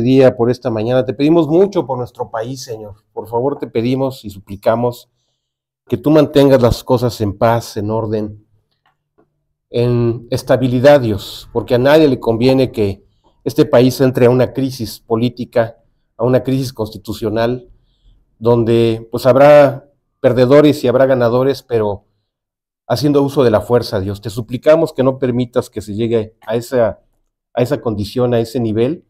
día, por esta mañana. Te pedimos mucho por nuestro país, Señor. Por favor, te pedimos y suplicamos que tú mantengas las cosas en paz, en orden, en estabilidad, Dios, porque a nadie le conviene que este país entre a una crisis política, a una crisis constitucional, donde pues habrá perdedores y habrá ganadores, pero haciendo uso de la fuerza, Dios. Te suplicamos que no permitas que se llegue a esa condición, a ese nivel,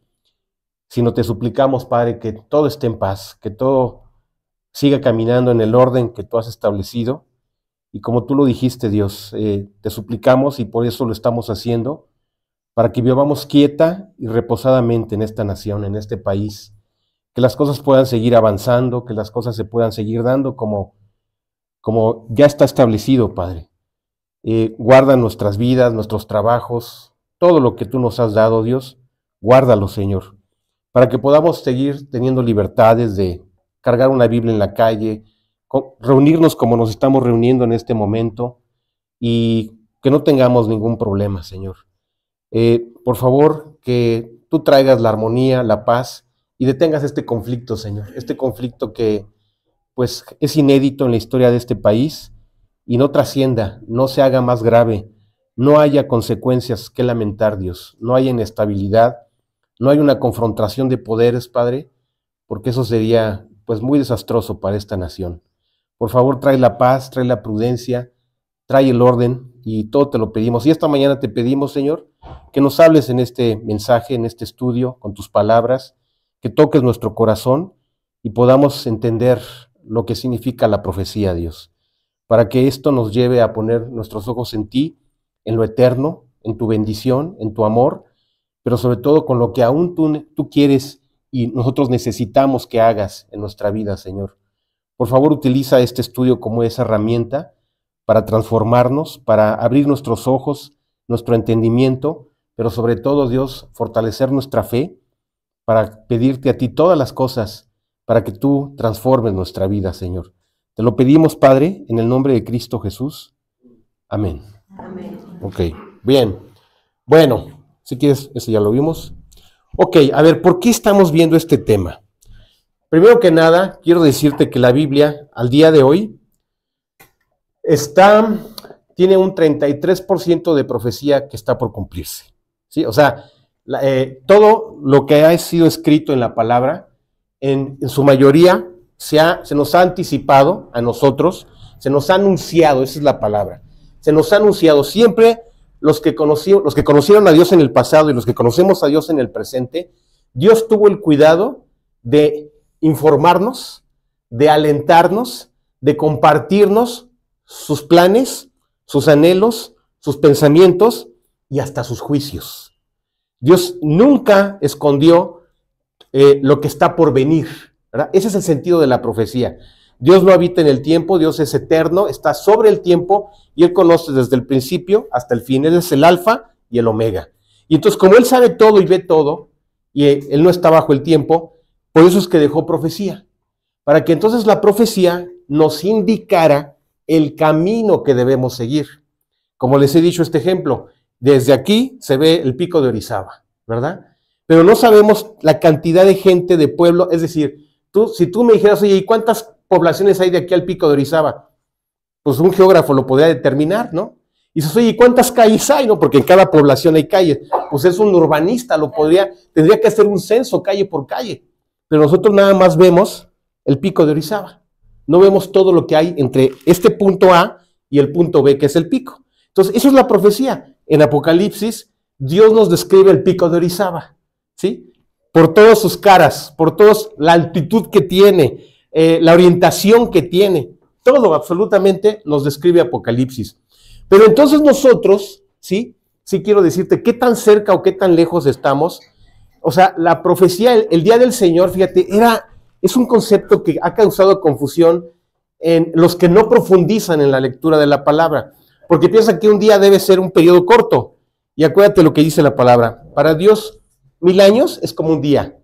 sino te suplicamos, Padre, que todo esté en paz, que todo siga caminando en el orden que tú has establecido. Y como tú lo dijiste, Dios, te suplicamos, y por eso lo estamos haciendo, para que vivamos quieta y reposadamente en esta nación, en este país, que las cosas puedan seguir avanzando, que las cosas se puedan seguir dando como ya está establecido, Padre. Guarda nuestras vidas, nuestros trabajos, todo lo que tú nos has dado, Dios, guárdalo, Señor, para que podamos seguir teniendo libertades de cargar una Biblia en la calle, reunirnos como nos estamos reuniendo en este momento y que no tengamos ningún problema, Señor. Por favor, que tú traigas la armonía, la paz y detengas este conflicto, Señor, este conflicto que pues es inédito en la historia de este país y no trascienda, no se haga más grave, no haya consecuencias que lamentar, Dios, no haya inestabilidad, no hay una confrontación de poderes, Padre, porque eso sería pues muy desastroso para esta nación. Por favor, trae la paz, trae la prudencia, trae el orden y todo te lo pedimos. Y esta mañana te pedimos, Señor, que nos hables en este mensaje, en este estudio, con tus palabras, que toques nuestro corazón y podamos entender lo que significa la profecía, Dios, para que esto nos lleve a poner nuestros ojos en ti, en lo eterno, en tu bendición, en tu amor, pero sobre todo con lo que aún tú quieres y nosotros necesitamos que hagas en nuestra vida, Señor. Por favor, utiliza este estudio como esa herramienta para transformarnos, para abrir nuestros ojos, nuestro entendimiento, pero sobre todo, Dios, fortalecer nuestra fe, para pedirte a ti todas las cosas, para que tú transformes nuestra vida, Señor. Te lo pedimos, Padre, en el nombre de Cristo Jesús. Amén. Amén. Ok, bien. Bueno, si quieres, eso ya lo vimos. Ok, a ver, ¿por qué estamos viendo este tema? Primero que nada, quiero decirte que la Biblia, al día de hoy, tiene un 33% de profecía que está por cumplirse. ¿Sí? O sea, todo lo que ha sido escrito en la palabra, en su mayoría, se nos ha anticipado a nosotros, se nos ha anunciado, esa es la palabra, se nos ha anunciado. Siempre los que conocieron a Dios en el pasado y los que conocemos a Dios en el presente, Dios tuvo el cuidado de informarnos, de alentarnos, de compartirnos sus planes, sus anhelos, sus pensamientos y hasta sus juicios. Dios nunca escondió lo que está por venir, ¿verdad? Ese es el sentido de la profecía. Dios no habita en el tiempo, Dios es eterno, está sobre el tiempo y Él conoce desde el principio hasta el fin. Él es el alfa y el omega. Y entonces, como Él sabe todo y ve todo, y Él no está bajo el tiempo, por eso es que dejó profecía, para que entonces la profecía nos indicara el camino que debemos seguir. Como les he dicho este ejemplo, desde aquí se ve el pico de Orizaba, ¿verdad? Pero no sabemos la cantidad de gente de pueblo, es decir, si tú me dijeras, oye, ¿y cuántas poblaciones hay de aquí al pico de Orizaba? Pues un geógrafo lo podría determinar, ¿no? Y dices, oye, ¿y cuántas calles hay? ¿No? Porque en cada población hay calles. Pues es un urbanista, tendría que hacer un censo calle por calle. Pero nosotros nada más vemos el pico de Orizaba. No vemos todo lo que hay entre este punto A y el punto B, que es el pico. Entonces, eso es la profecía. En Apocalipsis, Dios nos describe el pico de Orizaba, ¿sí? Por todas sus caras, por toda la altitud que tiene, la orientación que tiene, todo absolutamente nos describe Apocalipsis. Pero entonces nosotros, ¿sí? Sí quiero decirte qué tan cerca o qué tan lejos estamos. O sea, la profecía, el día del Señor, fíjate, es un concepto que ha causado confusión en los que no profundizan en la lectura de la palabra, porque piensan que un día debe ser un periodo corto. Y acuérdate lo que dice la palabra. Para Dios, 1000 años es como un día,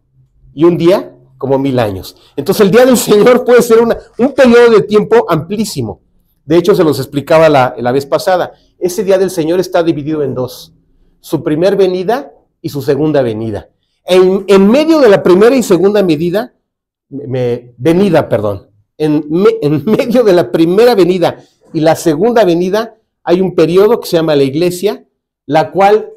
y un día como 1000 años. Entonces el día del Señor puede ser un periodo de tiempo amplísimo. De hecho, se los explicaba la vez pasada. Ese día del Señor está dividido en dos: su primer venida y su segunda venida. en medio de la primera y segunda venida, en medio de la primera venida y la segunda venida, hay un periodo que se llama la iglesia, la cual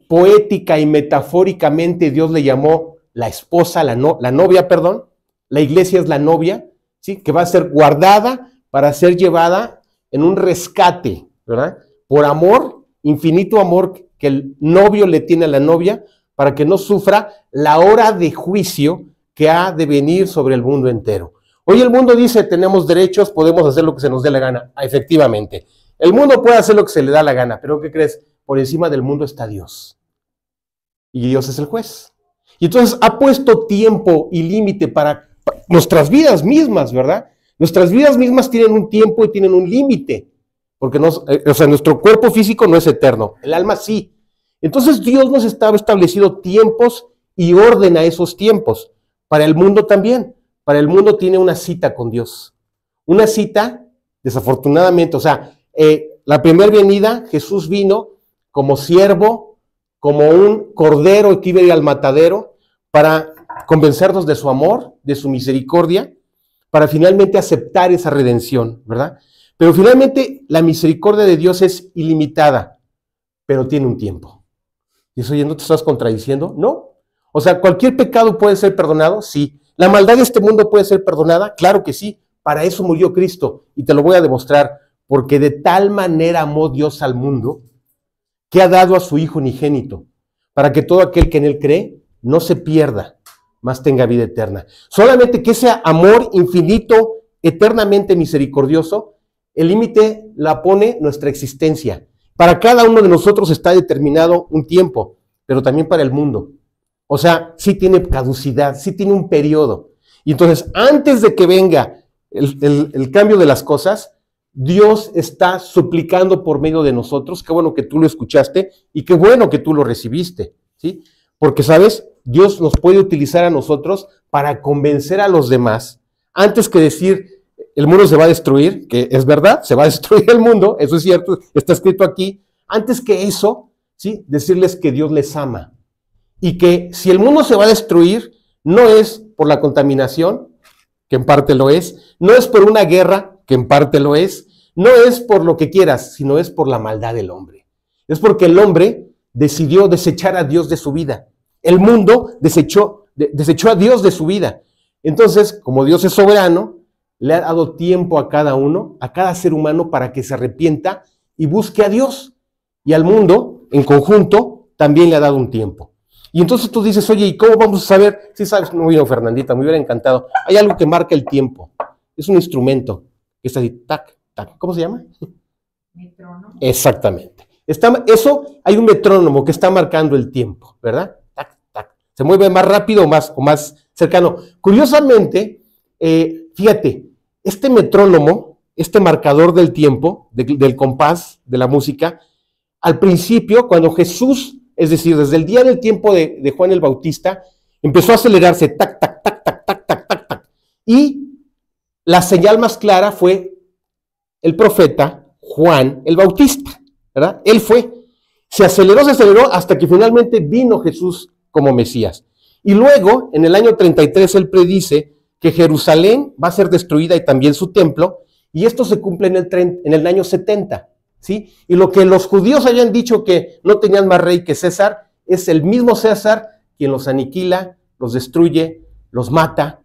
poética y metafóricamente Dios le llamó la esposa, la novia, perdón. La iglesia es la novia, ¿sí? Que va a ser guardada para ser llevada en un rescate, ¿verdad? Por amor, infinito amor que el novio le tiene a la novia, para que no sufra la hora de juicio que ha de venir sobre el mundo entero. Hoy el mundo dice, tenemos derechos, podemos hacer lo que se nos dé la gana. Efectivamente, el mundo puede hacer lo que se le da la gana, pero ¿qué crees? Por encima del mundo está Dios. Y Dios es el juez. Y entonces ha puesto tiempo y límite para nuestras vidas mismas, ¿verdad? Nuestras vidas mismas tienen un tiempo y tienen un límite, porque nuestro cuerpo físico no es eterno, el alma sí. Entonces Dios nos estaba establecido tiempos y orden a esos tiempos. Para el mundo también. Para el mundo tiene una cita con Dios. Una cita, desafortunadamente, la primera venida, Jesús vino como siervo, como un cordero que iba a ir al matadero, para convencernos de su amor, de su misericordia, para finalmente aceptar esa redención, ¿verdad? Pero finalmente la misericordia de Dios es ilimitada, pero tiene un tiempo. ¿Y eso ya no te estás contradiciendo? No. O sea, ¿cualquier pecado puede ser perdonado? Sí. ¿La maldad de este mundo puede ser perdonada? Claro que sí. Para eso murió Cristo. Y te lo voy a demostrar. Porque de tal manera amó Dios al mundo, que ha dado a su Hijo unigénito, para que todo aquel que en él cree no se pierda, mas tenga vida eterna. Solamente que ese amor infinito, eternamente misericordioso, el límite la pone nuestra existencia. Para cada uno de nosotros está determinado un tiempo, pero también para el mundo. O sea, sí tiene caducidad, sí tiene un periodo. Y entonces, antes de que venga el cambio de las cosas, Dios está suplicando por medio de nosotros. Qué bueno que tú lo escuchaste y qué bueno que tú lo recibiste, ¿sí? Porque, ¿sabes? Dios nos puede utilizar a nosotros para convencer a los demás, antes que decir, el mundo se va a destruir, que es verdad, se va a destruir el mundo, eso es cierto, está escrito aquí. Antes que eso, ¿sí? Decirles que Dios les ama. Y que si el mundo se va a destruir, no es por la contaminación, que en parte lo es, no es por una guerra, que en parte lo es, no es por lo que quieras, sino es por la maldad del hombre. Es porque el hombre decidió desechar a Dios de su vida. El mundo desechó a Dios de su vida. Entonces, como Dios es soberano, le ha dado tiempo a cada uno, a cada ser humano, para que se arrepienta y busque a Dios. Y al mundo, en conjunto, también le ha dado un tiempo. Y entonces tú dices, oye, ¿y cómo vamos a saber? Sí sabes, muy bien, Fernandita, me hubiera encantado. Hay algo que marca el tiempo. Es un instrumento que está así, tac, tac. ¿Cómo se llama? Metrónomo. Exactamente. Hay un metrónomo que está marcando el tiempo, ¿verdad? Tac, tac. Se mueve más rápido o más cercano. Curiosamente, fíjate, este metrónomo, este marcador del tiempo, del compás, de la música, al principio, cuando Jesús, es decir, desde el día del tiempo de Juan el Bautista, empezó a acelerarse, tac, tac, tac, tac, tac, tac, tac, tac. Y la señal más clara fue el profeta Juan el Bautista, ¿verdad? Él se aceleró hasta que finalmente vino Jesús como Mesías. Y luego, en el año 33, él predice que Jerusalén va a ser destruida y también su templo, y esto se cumple en el año 70, ¿sí? Y lo que los judíos habían dicho que no tenían más rey que César, es el mismo César quien los aniquila, los destruye, los mata,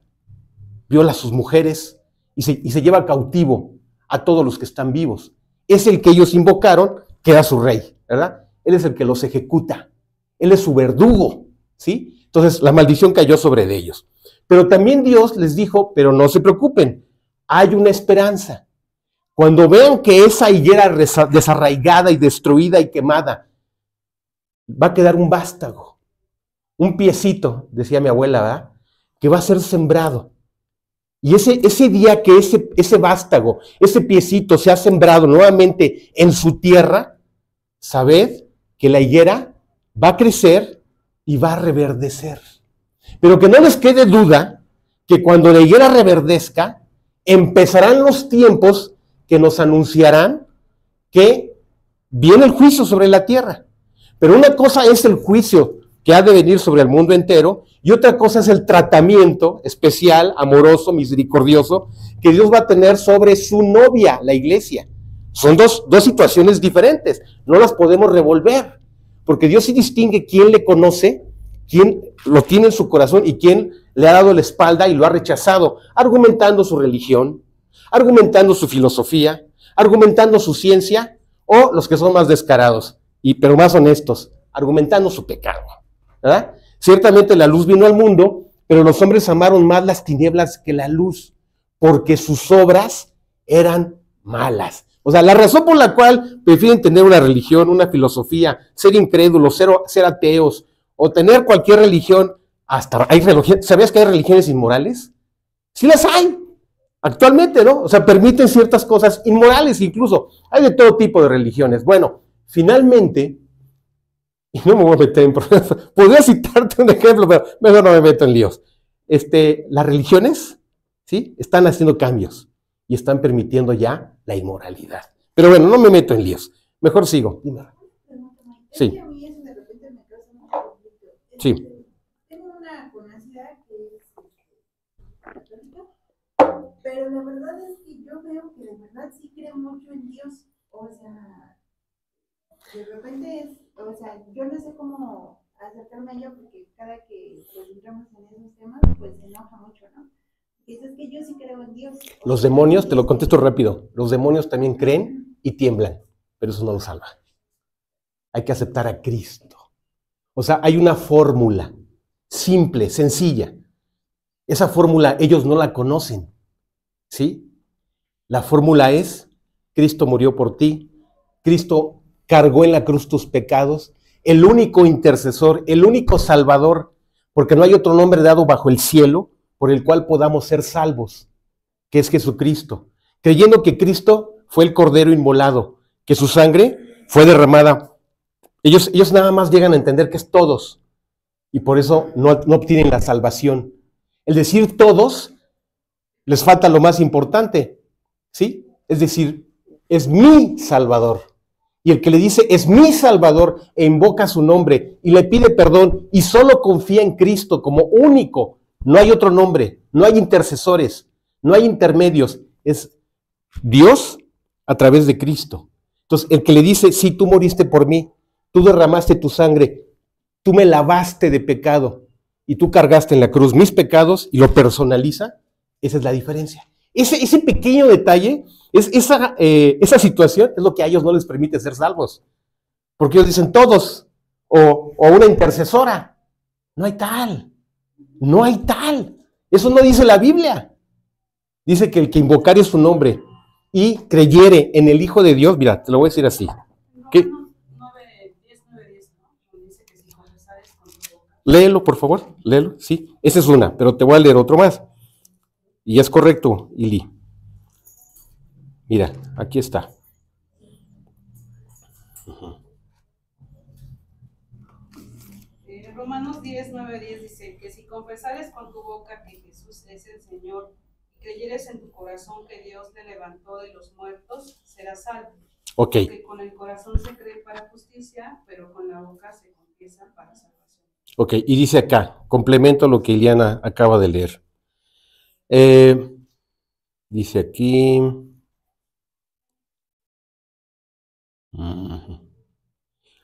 viola a sus mujeres y se lleva cautivo a todos los que están vivos. Es el que ellos invocaron, que era su rey, ¿verdad? Él es el que los ejecuta, él es su verdugo, ¿sí? Entonces la maldición cayó sobre ellos. Pero también Dios les dijo, pero no se preocupen, hay una esperanza. Cuando vean que esa higuera desarraigada y destruida y quemada, va a quedar un vástago, un piecito, decía mi abuela, ¿verdad? Que va a ser sembrado. Y ese día que ese vástago, ese piecito se ha sembrado nuevamente en su tierra, sabed que la higuera va a crecer y va a reverdecer. Pero que no les quede duda que cuando la higuera reverdezca, empezarán los tiempos que nos anunciarán que viene el juicio sobre la tierra. Pero una cosa es el juicio que ha de venir sobre el mundo entero, y otra cosa es el tratamiento especial, amoroso, misericordioso, que Dios va a tener sobre su novia, la iglesia. Son dos situaciones diferentes, no las podemos revolver, porque Dios sí distingue quién le conoce, quién lo tiene en su corazón y quién le ha dado la espalda y lo ha rechazado, argumentando su religión, argumentando su filosofía, argumentando su ciencia, o los que son más descarados, pero más honestos, argumentando su pecado, ¿verdad? Ciertamente la luz vino al mundo, pero los hombres amaron más las tinieblas que la luz, porque sus obras eran malas. O sea, la razón por la cual prefieren tener una religión, una filosofía, ser incrédulos, ser ateos, o tener cualquier religión, hasta hay religión, ¿sabías que hay religiones inmorales? Sí las hay, actualmente, ¿no? O sea, permiten ciertas cosas inmorales incluso. Hay de todo tipo de religiones. Bueno, finalmente, y no me voy a meter en problemas, podría citarte un ejemplo, pero mejor no me meto en líos. Las religiones, ¿sí? Están haciendo cambios y están permitiendo ya la inmoralidad. Pero bueno, no me meto en líos. Mejor sigo. Sí. Sí. Tengo una conocida que es católica, pero la verdad es que yo veo que de verdad sí cree mucho en Dios. O sea, de repente o sea, yo no sé cómo acercarme a ella porque cada que pues, entramos en esos temas, pues se enoja mucho, ¿no? Dices que yo sí creo en Dios. Los demonios, te lo contesto rápido, los demonios también creen y tiemblan, pero eso no los salva. Hay que aceptar a Cristo. O sea, hay una fórmula simple, sencilla. Esa fórmula ellos no la conocen, ¿sí? La fórmula es, Cristo murió por ti, Cristo cargó en la cruz tus pecados, el único intercesor, el único salvador, porque no hay otro nombre dado bajo el cielo por el cual podamos ser salvos, que es Jesucristo, creyendo que Cristo fue el cordero inmolado, que su sangre fue derramada. Ellos nada más llegan a entender que es todos, y por eso no obtienen la salvación. El decir todos, les falta lo más importante, ¿sí? Es decir, es mi Salvador. Y el que le dice, es mi Salvador, e invoca su nombre, y le pide perdón, y solo confía en Cristo como único. No hay otro nombre, no hay intercesores, no hay intermedios. Es Dios a través de Cristo. Entonces, el que le dice, sí, tú moriste por mí, tú derramaste tu sangre, tú me lavaste de pecado, y tú cargaste en la cruz mis pecados, y lo personaliza, esa es la diferencia. Ese pequeño detalle, esa situación es lo que a ellos no les permite ser salvos. Porque ellos dicen todos, o una intercesora. No hay tal. No hay tal. Eso no dice la Biblia. Dice que el que invocare su nombre y creyere en el Hijo de Dios, mira, te lo voy a decir así. ¿Qué? Léelo, por favor, léelo, sí. Esa es una, pero te voy a leer otro más. Y es correcto, Ili. Mira, aquí está. Romanos 10, 9, 10 dice que si confesares con tu boca que Jesús es el Señor y creyeres en tu corazón que Dios te levantó de los muertos, serás salvo. Ok. Porque con el corazón se cree para justicia, pero con la boca se confiesa para salvación. Ok, y dice acá, complemento lo que Iliana acaba de leer. Dice aquí.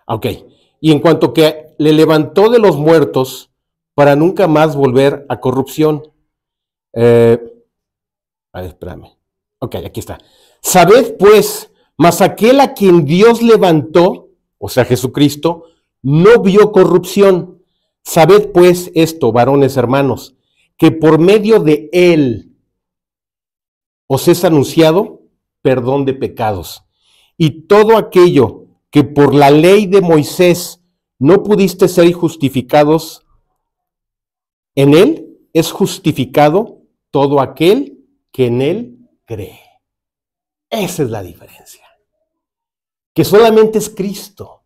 Ok, y en cuanto que le levantó de los muertos para nunca más volver a corrupción. Espérame. Ok, aquí está. Sabed pues, mas aquel a quien Dios levantó, o sea Jesucristo, no vio corrupción. Sabed pues esto, varones hermanos, que por medio de él os es anunciado perdón de pecados. Y todo aquello que por la ley de Moisés no pudiste ser justificados, en él es justificado todo aquel que en él cree. Esa es la diferencia. Que solamente es Cristo.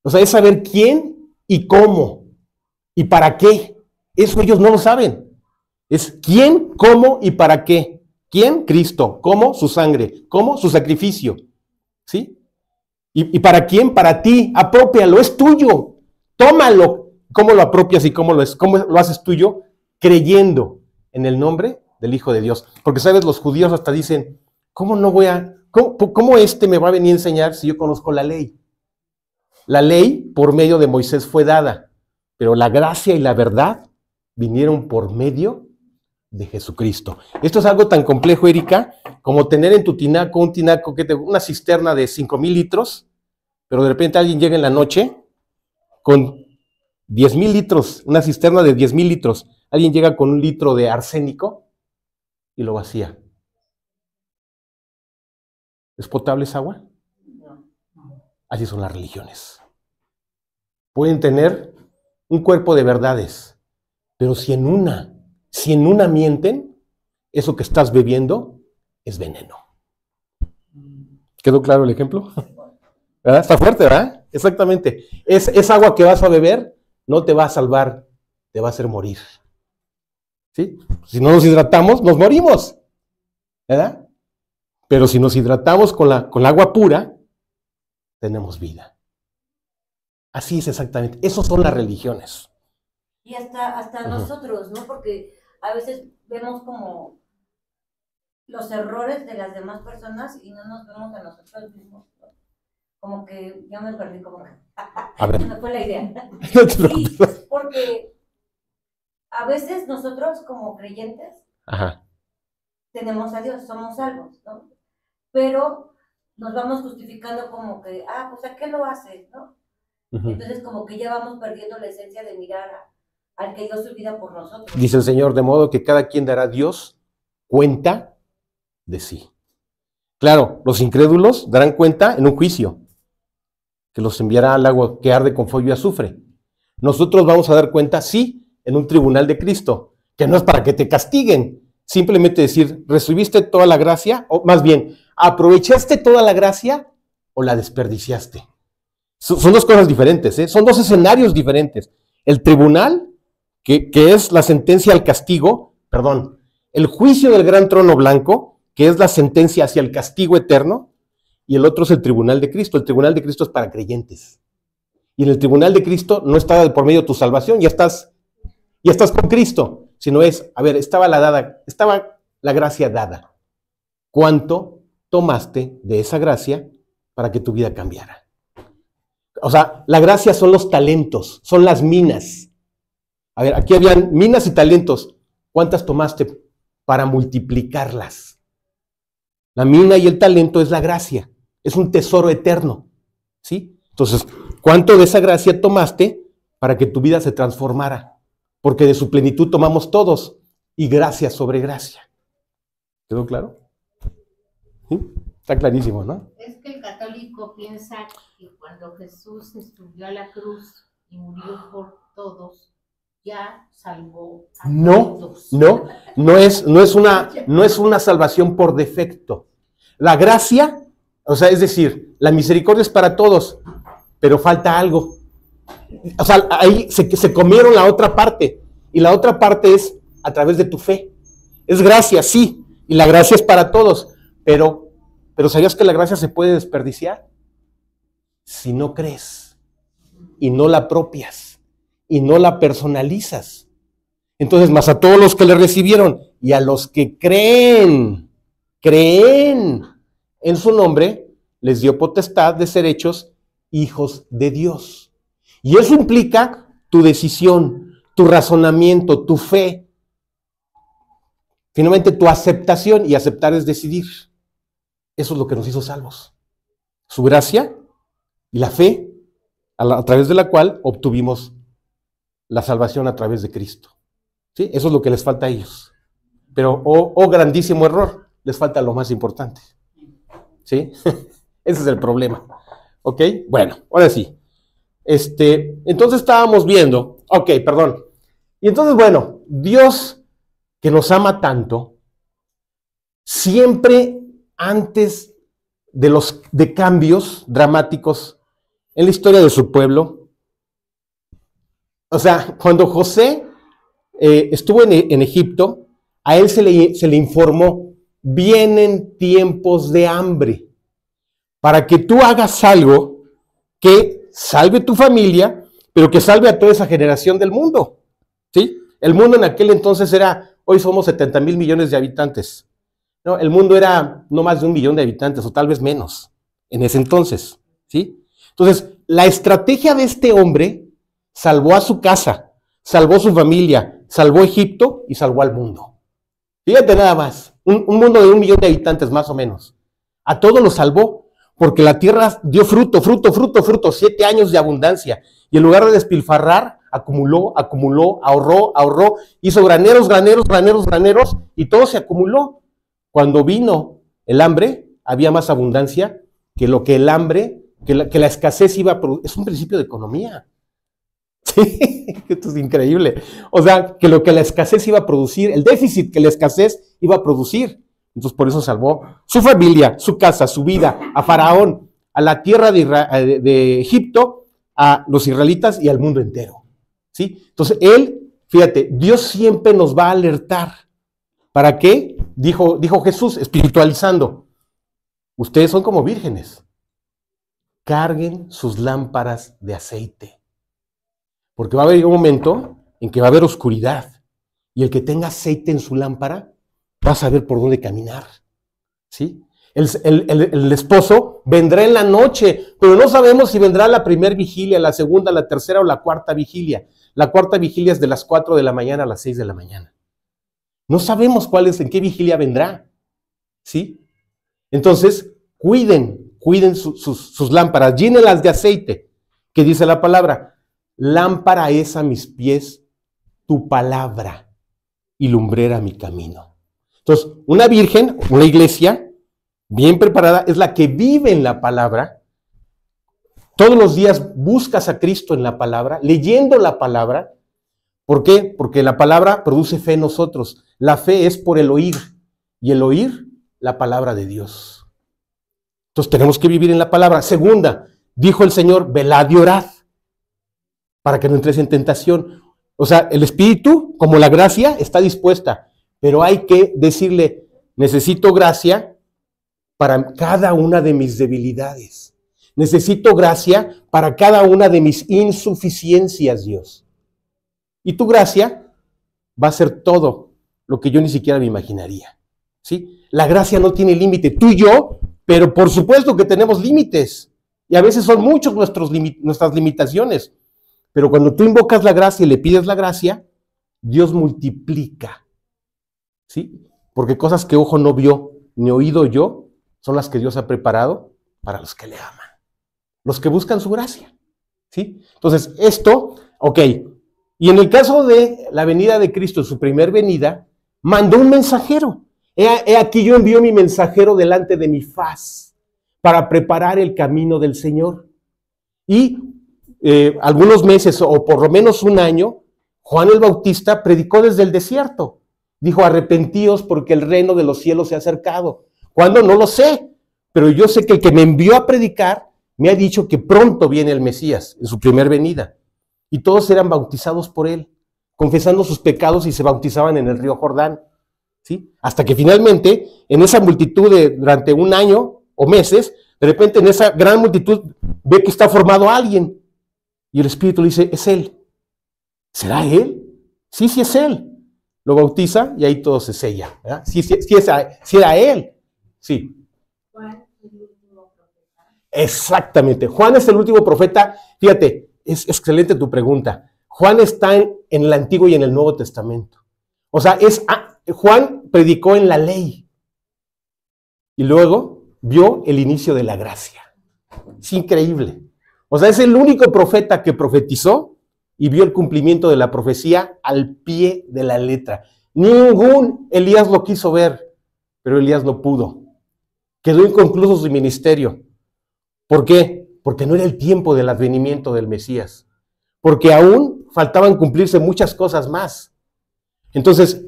O sea, es saber quién y cómo y para qué. Eso ellos no lo saben. Es quién, cómo y para qué. ¿Quién? Cristo. ¿Cómo? Su sangre. ¿Cómo? Su sacrificio. ¿Sí? ¿Y para quién? Para ti. Aprópialo, es tuyo. Tómalo. ¿Cómo lo apropias y cómo lo haces tuyo? Creyendo en el nombre del Hijo de Dios. Porque, ¿sabes? Los judíos hasta dicen, ¿cómo este me va a venir a enseñar si yo conozco la ley? La ley por medio de Moisés fue dada, pero la gracia y la verdad vinieron por medio de Jesucristo. Esto es algo tan complejo, Erika, como tener en tu tinaco una cisterna de 5,000 litros, pero de repente alguien llega en la noche con 10,000 litros, una cisterna de 10,000 litros. Alguien llega con 1 litro de arsénico y lo vacía. ¿Es potable esa agua? Así son las religiones. Pueden tener un cuerpo de verdades, pero si en una mienten, eso que estás bebiendo es veneno. ¿Quedó claro el ejemplo? ¿Verdad? Está fuerte, ¿verdad? Exactamente. Es agua que vas a beber, no te va a salvar, te va a hacer morir. ¿Sí? Si no nos hidratamos, nos morimos. ¿Verdad? Pero si nos hidratamos con la agua pura, tenemos vida. Así es exactamente. Esas son las religiones. Y hasta nosotros, ¿no? Porque a veces vemos como los errores de las demás personas y no nos vemos a nosotros mismos, ¿no? Como que ya me perdí, como que A ver. no fue la idea. No te preocupes. Sí, porque a veces nosotros como creyentes Ajá. tenemos a Dios, somos salvos, ¿no? Pero nos vamos justificando como que, pues ¿a qué lo haces, no? Entonces como que ya vamos perdiendo la esencia de mirar al que dio su vida por nosotros. Dice el Señor, de modo que cada quien dará a Dios cuenta de sí. Claro, los incrédulos darán cuenta en un juicio, que los enviará al agua que arde con fuego y azufre. Nosotros vamos a dar cuenta, sí, en un tribunal de Cristo, que no es para que te castiguen, simplemente decir, ¿recibiste toda la gracia? O más bien, ¿aprovechaste toda la gracia o la desperdiciaste? Son dos cosas diferentes, ¿eh? Son dos escenarios diferentes. El tribunal, que es la sentencia al castigo, el juicio del gran trono blanco, que es la sentencia hacia el castigo eterno, y el otro es el tribunal de Cristo. El tribunal de Cristo es para creyentes. Y en el tribunal de Cristo no está por medio de tu salvación, ya estás con Cristo, sino estaba la gracia dada. ¿Cuánto tomaste de esa gracia para que tu vida cambiara? O sea, la gracia son los talentos, son las minas. A ver, aquí habían minas y talentos. ¿Cuántas tomaste para multiplicarlas? La mina y el talento es la gracia, es un tesoro eterno, ¿sí? Entonces, ¿cuánto de esa gracia tomaste para que tu vida se transformara? Porque de su plenitud tomamos todos, y gracia sobre gracia. ¿Quedó claro? ¿Sí? Está clarísimo, ¿no? Es que el católico piensa que cuando Jesús subió a la cruz y murió por todos, ya salvó a todos. No es una salvación por defecto. La gracia, o sea, es decir, la misericordia es para todos, pero falta algo. O sea, ahí se comieron la otra parte, y la otra parte es a través de tu fe. Es gracia, sí, y la gracia es para todos, pero ¿sabías que la gracia se puede desperdiciar? Si no crees, y no la apropias, y no la personalizas. Entonces, más a todos los que le recibieron, y a los que creen en su nombre, les dio potestad de ser hechos hijos de Dios. Y eso implica tu decisión, tu razonamiento, tu fe. Finalmente, tu aceptación, y aceptar es decidir. Eso es lo que nos hizo salvos. Su gracia y la fe, a través de la cual obtuvimos la salvación a través de Cristo. ¿Sí? Eso es lo que les falta a ellos. Pero, grandísimo error, les falta lo más importante. ¿Sí? Ese es el problema. ¿Ok? Bueno, ahora sí. Entonces estábamos viendo, y entonces, bueno, Dios, que nos ama tanto, siempre antes de cambios dramáticos en la historia de su pueblo, o sea, cuando José estuvo en Egipto, a él se le informó, vienen tiempos de hambre, para que tú hagas algo que salve tu familia pero que salve a toda esa generación del mundo, ¿sí? El mundo en aquel entonces era, hoy somos 70,000 millones de habitantes. No, el mundo era no más de 1 millón de habitantes, o tal vez menos, en ese entonces, ¿sí? Entonces, la estrategia de este hombre salvó a su casa, salvó a su familia, salvó a Egipto y salvó al mundo. Fíjate nada más, un mundo de 1 millón de habitantes más o menos. A todos los salvó, porque la tierra dio fruto, 7 años de abundancia. Y en lugar de despilfarrar, acumuló, ahorró, hizo graneros, y todo se acumuló. Cuando vino el hambre, había más abundancia que lo que el hambre, que la escasez iba a producir. Es un principio de economía. Sí, esto es increíble. O sea, que lo que la escasez iba a producir, el déficit que la escasez iba a producir. Entonces por eso salvó su familia, su casa, su vida, a Faraón, a la tierra de Egipto, a los israelitas y al mundo entero. ¿Sí? Entonces él, fíjate, Dios siempre nos va a alertar. ¿Para qué? Dijo Jesús, espiritualizando. Ustedes son como vírgenes. Carguen sus lámparas de aceite. Porque va a haber un momento en que va a haber oscuridad. Y el que tenga aceite en su lámpara va a saber por dónde caminar. ¿Sí? El esposo vendrá en la noche, pero no sabemos si vendrá la primera vigilia, la segunda, la tercera o la cuarta vigilia. La cuarta vigilia es de las 4 de la mañana a las 6 de la mañana. No sabemos en qué vigilia vendrá. ¿Sí? Entonces, cuiden sus lámparas, llénenlas de aceite, que dice la palabra, lámpara es a mis pies tu palabra y lumbrera mi camino. Entonces, una virgen, una iglesia bien preparada, es la que vive en la palabra. Todos los días buscas a Cristo en la palabra, leyendo la palabra. ¿Por qué? Porque la palabra produce fe en nosotros. La fe es por el oír, y el oír, la palabra de Dios. Entonces tenemos que vivir en la palabra. Segunda, dijo el Señor, velad y orad, para que no entres en tentación. O sea, el Espíritu, como la gracia, está dispuesta, pero hay que decirle, necesito gracia para cada una de mis debilidades. Necesito gracia para cada una de mis insuficiencias, Dios. Y tu gracia va a ser todo lo que yo ni siquiera me imaginaría. ¿Sí? La gracia no tiene límite, tú y yo, pero por supuesto que tenemos límites. Y a veces son muchos nuestras limitaciones. Pero cuando tú invocas la gracia y le pides la gracia, Dios multiplica. ¿Sí? Porque cosas que ojo no vio, ni oído yo, son las que Dios ha preparado para los que le aman. Los que buscan su gracia. ¿Sí? Entonces, esto, ok. Y en el caso de la venida de Cristo, en su primer venida, mandó un mensajero. He aquí yo envío mi mensajero delante de mi faz para preparar el camino del Señor. Y algunos meses o por lo menos un año, Juan el Bautista predicó desde el desierto. Dijo, arrepentíos porque el reino de los cielos se ha acercado. ¿Cuándo? No lo sé, pero yo sé que el que me envió a predicar me ha dicho que pronto viene el Mesías en su primer venida. Y todos eran bautizados por él, confesando sus pecados y se bautizaban en el río Jordán. ¿Sí? Hasta que finalmente, en esa multitud durante un año o meses, de repente en esa gran multitud ve que está formado alguien. Y el Espíritu le dice, es él. ¿Será él? Sí, sí es él. Lo bautiza y ahí todo se sella. ¿Verdad? Sí era él. Sí. Juan es el último profeta. Exactamente. Juan es el último profeta. Fíjate, es excelente tu pregunta. Juan está en el Antiguo y en el Nuevo Testamento. O sea, Juan predicó en la ley y luego vio el inicio de la gracia. Es increíble. O sea, es el único profeta que profetizó y vio el cumplimiento de la profecía al pie de la letra. Ningún Elías lo quiso ver, pero Elías no pudo. Quedó inconcluso su ministerio. ¿Por qué? Porque no era el tiempo del advenimiento del Mesías. Porque aún faltaban cumplirse muchas cosas más. Entonces,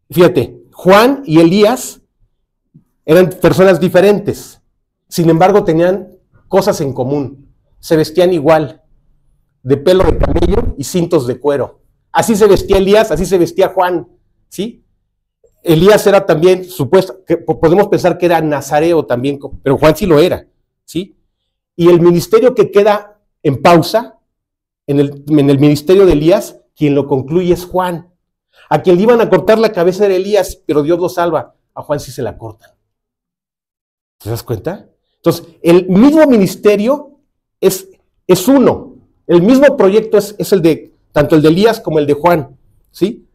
fíjate, Juan y Elías eran personas diferentes. Sin embargo, tenían cosas en común. Se vestían igual, de pelo de camello y cintos de cuero. Así se vestía Elías, así se vestía Juan, ¿sí? Elías era también, podemos pensar que era nazareo también, pero Juan sí lo era, ¿sí? Y el ministerio que queda en pausa en el ministerio de Elías, quien lo concluye es Juan. A quien le iban a cortar la cabeza era Elías, pero Dios lo salva. A Juan sí se la cortan. ¿Te das cuenta? Entonces, el mismo ministerio es uno. El mismo proyecto es el de, tanto el de Elías como el de Juan. ¿Sí?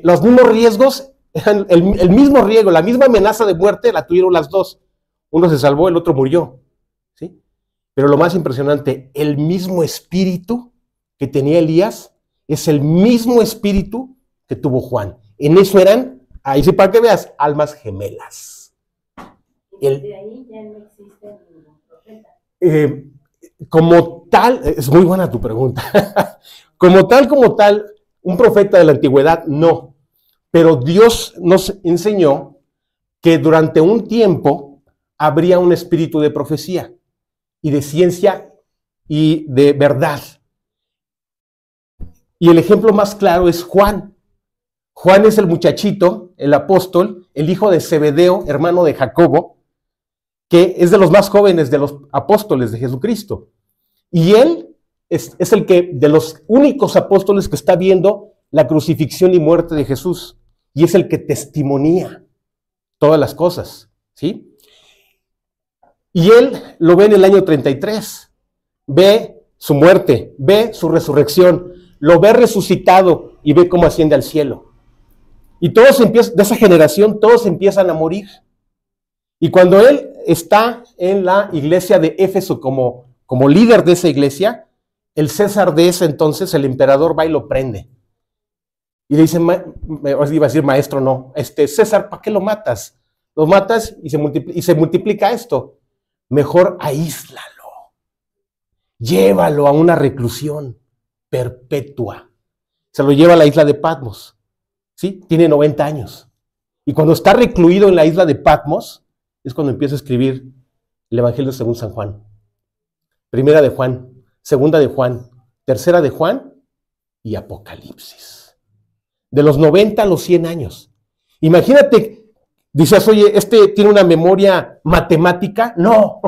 Los mismos riesgos, el mismo riesgo, la misma amenaza de muerte la tuvieron las dos. Uno se salvó, el otro murió. ¿Sí? Pero lo más impresionante, el mismo espíritu que tenía Elías es el mismo espíritu que tuvo Juan. En eso eran, ahí sí para que veas, almas gemelas. De ahí ya no existe ningún profeta. Como tal, es muy buena tu pregunta. como tal, un profeta de la antigüedad, no. Pero Dios nos enseñó que durante un tiempo habría un espíritu de profecía y de ciencia y de verdad. Y el ejemplo más claro es Juan. Juan es el muchachito, el apóstol, el hijo de Zebedeo, hermano de Jacobo, que es de los más jóvenes de los apóstoles de Jesucristo. Y él es el que, de los únicos apóstoles que está viendo la crucifixión y muerte de Jesús. Y es el que testimonía todas las cosas, ¿sí? Y él lo ve en el año 33. Ve su muerte, ve su resurrección, lo ve resucitado y ve cómo asciende al cielo. Y todos empiezan, de esa generación, todos empiezan a morir. Y cuando él está en la iglesia de Éfeso como líder de esa iglesia, el César de ese entonces, el emperador, va y lo prende. Y le dice, iba a decir maestro, no, César, ¿para qué lo matas? Lo matas y se multiplica esto. Mejor aíslalo. Llévalo a una reclusión perpetua. Se lo lleva a la isla de Patmos. ¿Sí? Tiene 90 años. Y cuando está recluido en la isla de Patmos, es cuando empieza a escribir el Evangelio según San Juan. Primera de Juan, segunda de Juan, tercera de Juan y Apocalipsis. De los 90 a los 100 años. Imagínate, dices, oye, tiene una memoria matemática. No,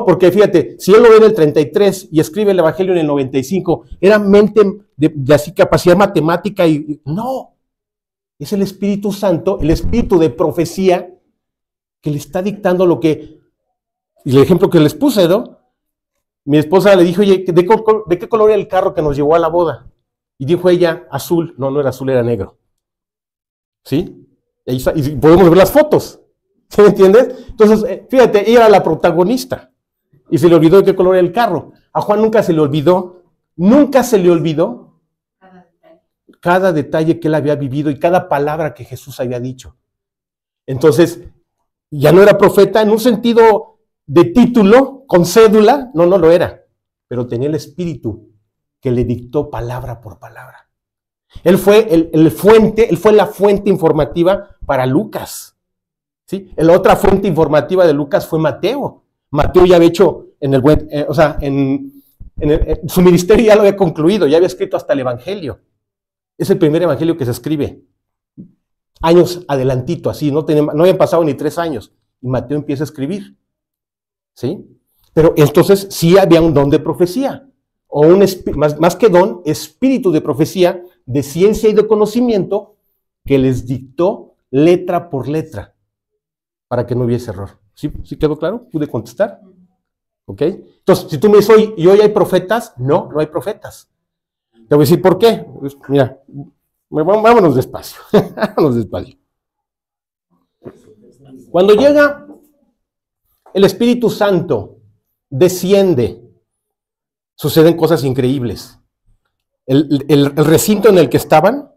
porque fíjate, si él lo ve en el 33 y escribe el Evangelio en el 95, era mente de así capacidad matemática y no. Es el Espíritu Santo, el Espíritu de profecía que le está dictando lo que, y el ejemplo que les puse, ¿no? Mi esposa le dijo, oye, ¿de qué color era el carro que nos llevó a la boda? Y dijo ella, azul. No era azul, era negro. ¿Sí? Y podemos ver las fotos. ¿Sí me entiendes? Entonces, fíjate, ella era la protagonista. Y se le olvidó de qué color era el carro. A Juan nunca se le olvidó cada detalle que él había vivido y cada palabra que Jesús había dicho. Entonces, ya no era profeta en un sentido de título, con cédula, no lo era, pero tenía el espíritu que le dictó palabra por palabra. Él fue la fuente informativa para Lucas. ¿Sí? La otra fuente informativa de Lucas fue Mateo. Mateo ya había hecho, su ministerio ya lo había concluido, ya había escrito hasta el Evangelio. Es el primer Evangelio que se escribe. Años adelantito, así, no habían pasado ni 3 años. Y Mateo empieza a escribir. ¿Sí? Pero entonces sí había un don de profecía. O más que don, espíritu de profecía, de ciencia y de conocimiento, que les dictó letra por letra, para que no hubiese error. ¿Sí quedó claro? ¿Pude contestar? ¿Ok? Entonces, si tú me dices, ¿y hoy hay profetas? No hay profetas. Te voy a decir por qué. Pues, mira, vámonos despacio. Vámonos despacio. Cuando llega el Espíritu Santo, desciende, suceden cosas increíbles. El recinto en el que estaban,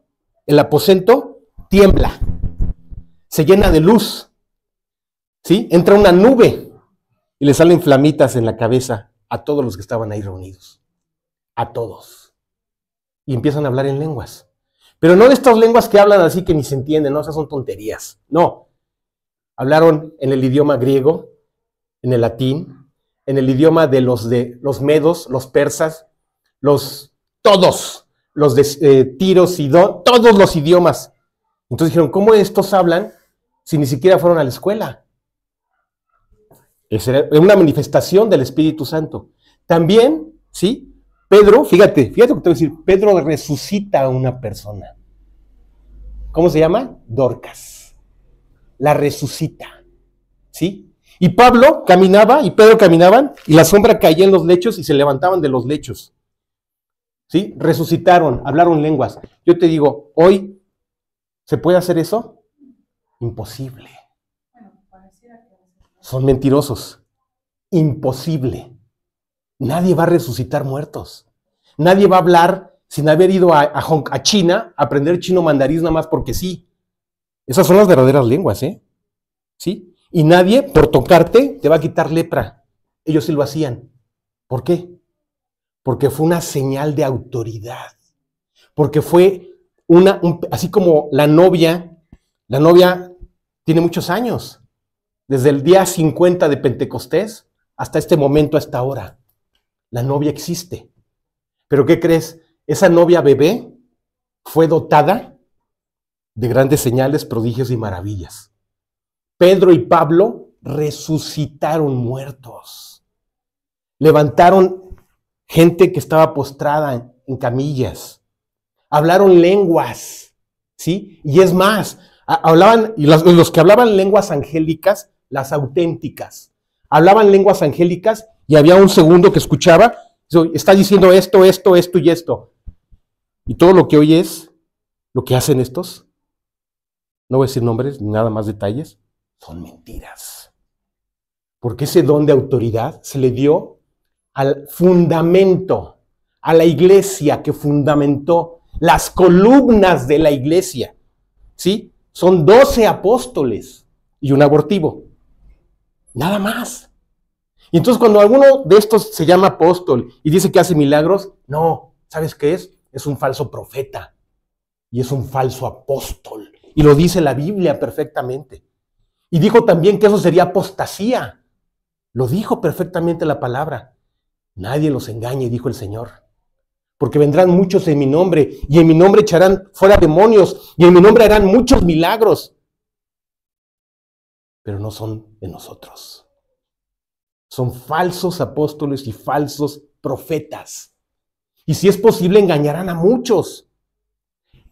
el aposento, tiembla, se llena de luz, ¿sí? Entra una nube y le salen flamitas en la cabeza a todos los que estaban ahí reunidos, a todos. Y empiezan a hablar en lenguas. Pero no de estas lenguas que hablan así que ni se entienden, no, esas son tonterías. No, hablaron en el idioma griego, en el latín, en el idioma de los medos, los persas, todos los de Tiro, Sidón, todos los idiomas. Entonces dijeron, ¿cómo estos hablan si ni siquiera fueron a la escuela? Esa era una manifestación del Espíritu Santo. También, ¿sí? Pedro, fíjate lo que te voy a decir, Pedro resucita a una persona. ¿Cómo se llama? Dorcas. La resucita, ¿sí? Y Pablo caminaba y Pedro caminaban y la sombra caía en los lechos y se levantaban de los lechos, ¿sí? Resucitaron, hablaron lenguas. Yo te digo, hoy, ¿se puede hacer eso? Imposible. Son mentirosos. Imposible. Nadie va a resucitar muertos. Nadie va a hablar sin haber ido a China a aprender chino mandarín nada más porque sí. Esas son las verdaderas lenguas, ¿eh? ¿Sí? Y nadie, por tocarte, te va a quitar lepra. Ellos sí lo hacían. ¿Por qué? Porque fue una señal de autoridad. Porque fue así como la novia tiene muchos años. Desde el día 50 de Pentecostés hasta este momento, hasta ahora. La novia existe. ¿Pero qué crees? Esa novia bebé fue dotada de grandes señales, prodigios y maravillas. Pedro y Pablo resucitaron muertos. Levantaron gente que estaba postrada en camillas. Hablaron lenguas, ¿sí? Y es más, los que hablaban lenguas angélicas, las auténticas, hablaban lenguas angélicas y había un segundo que escuchaba, está diciendo esto y esto. Y todo lo que oye es lo que hacen estos, no voy a decir nombres ni nada más detalles, son mentiras. Porque ese don de autoridad se le dio al fundamento, a la iglesia que fundamentó las columnas de la iglesia, ¿sí? Son 12 apóstoles y un abortivo. Nada más. Y entonces cuando alguno de estos se llama apóstol y dice que hace milagros, no, ¿sabes qué es? Es un falso profeta y es un falso apóstol. Y lo dice la Biblia perfectamente. Y dijo también que eso sería apostasía. Lo dijo perfectamente la palabra. Nadie los engañe, dijo el Señor. Porque vendrán muchos en mi nombre y en mi nombre echarán fuera demonios y en mi nombre harán muchos milagros. Pero no son de nosotros. Son falsos apóstoles y falsos profetas. Y si es posible, engañarán a muchos.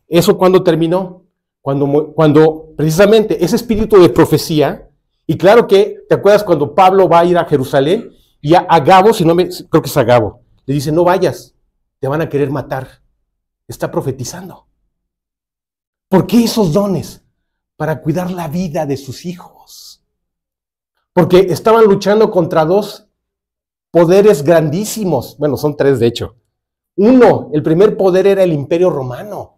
¿Eso cuándo terminó? Cuando precisamente ese espíritu de profecía, y claro que, ¿te acuerdas cuando Pablo va a ir a Jerusalén? Y a Agabo, creo que es Agabo, le dice, no vayas, te van a querer matar. Está profetizando. ¿Por qué esos dones? Para cuidar la vida de sus hijos. Porque estaban luchando contra dos poderes grandísimos. Bueno, son tres de hecho. Uno, el primer poder era el Imperio Romano.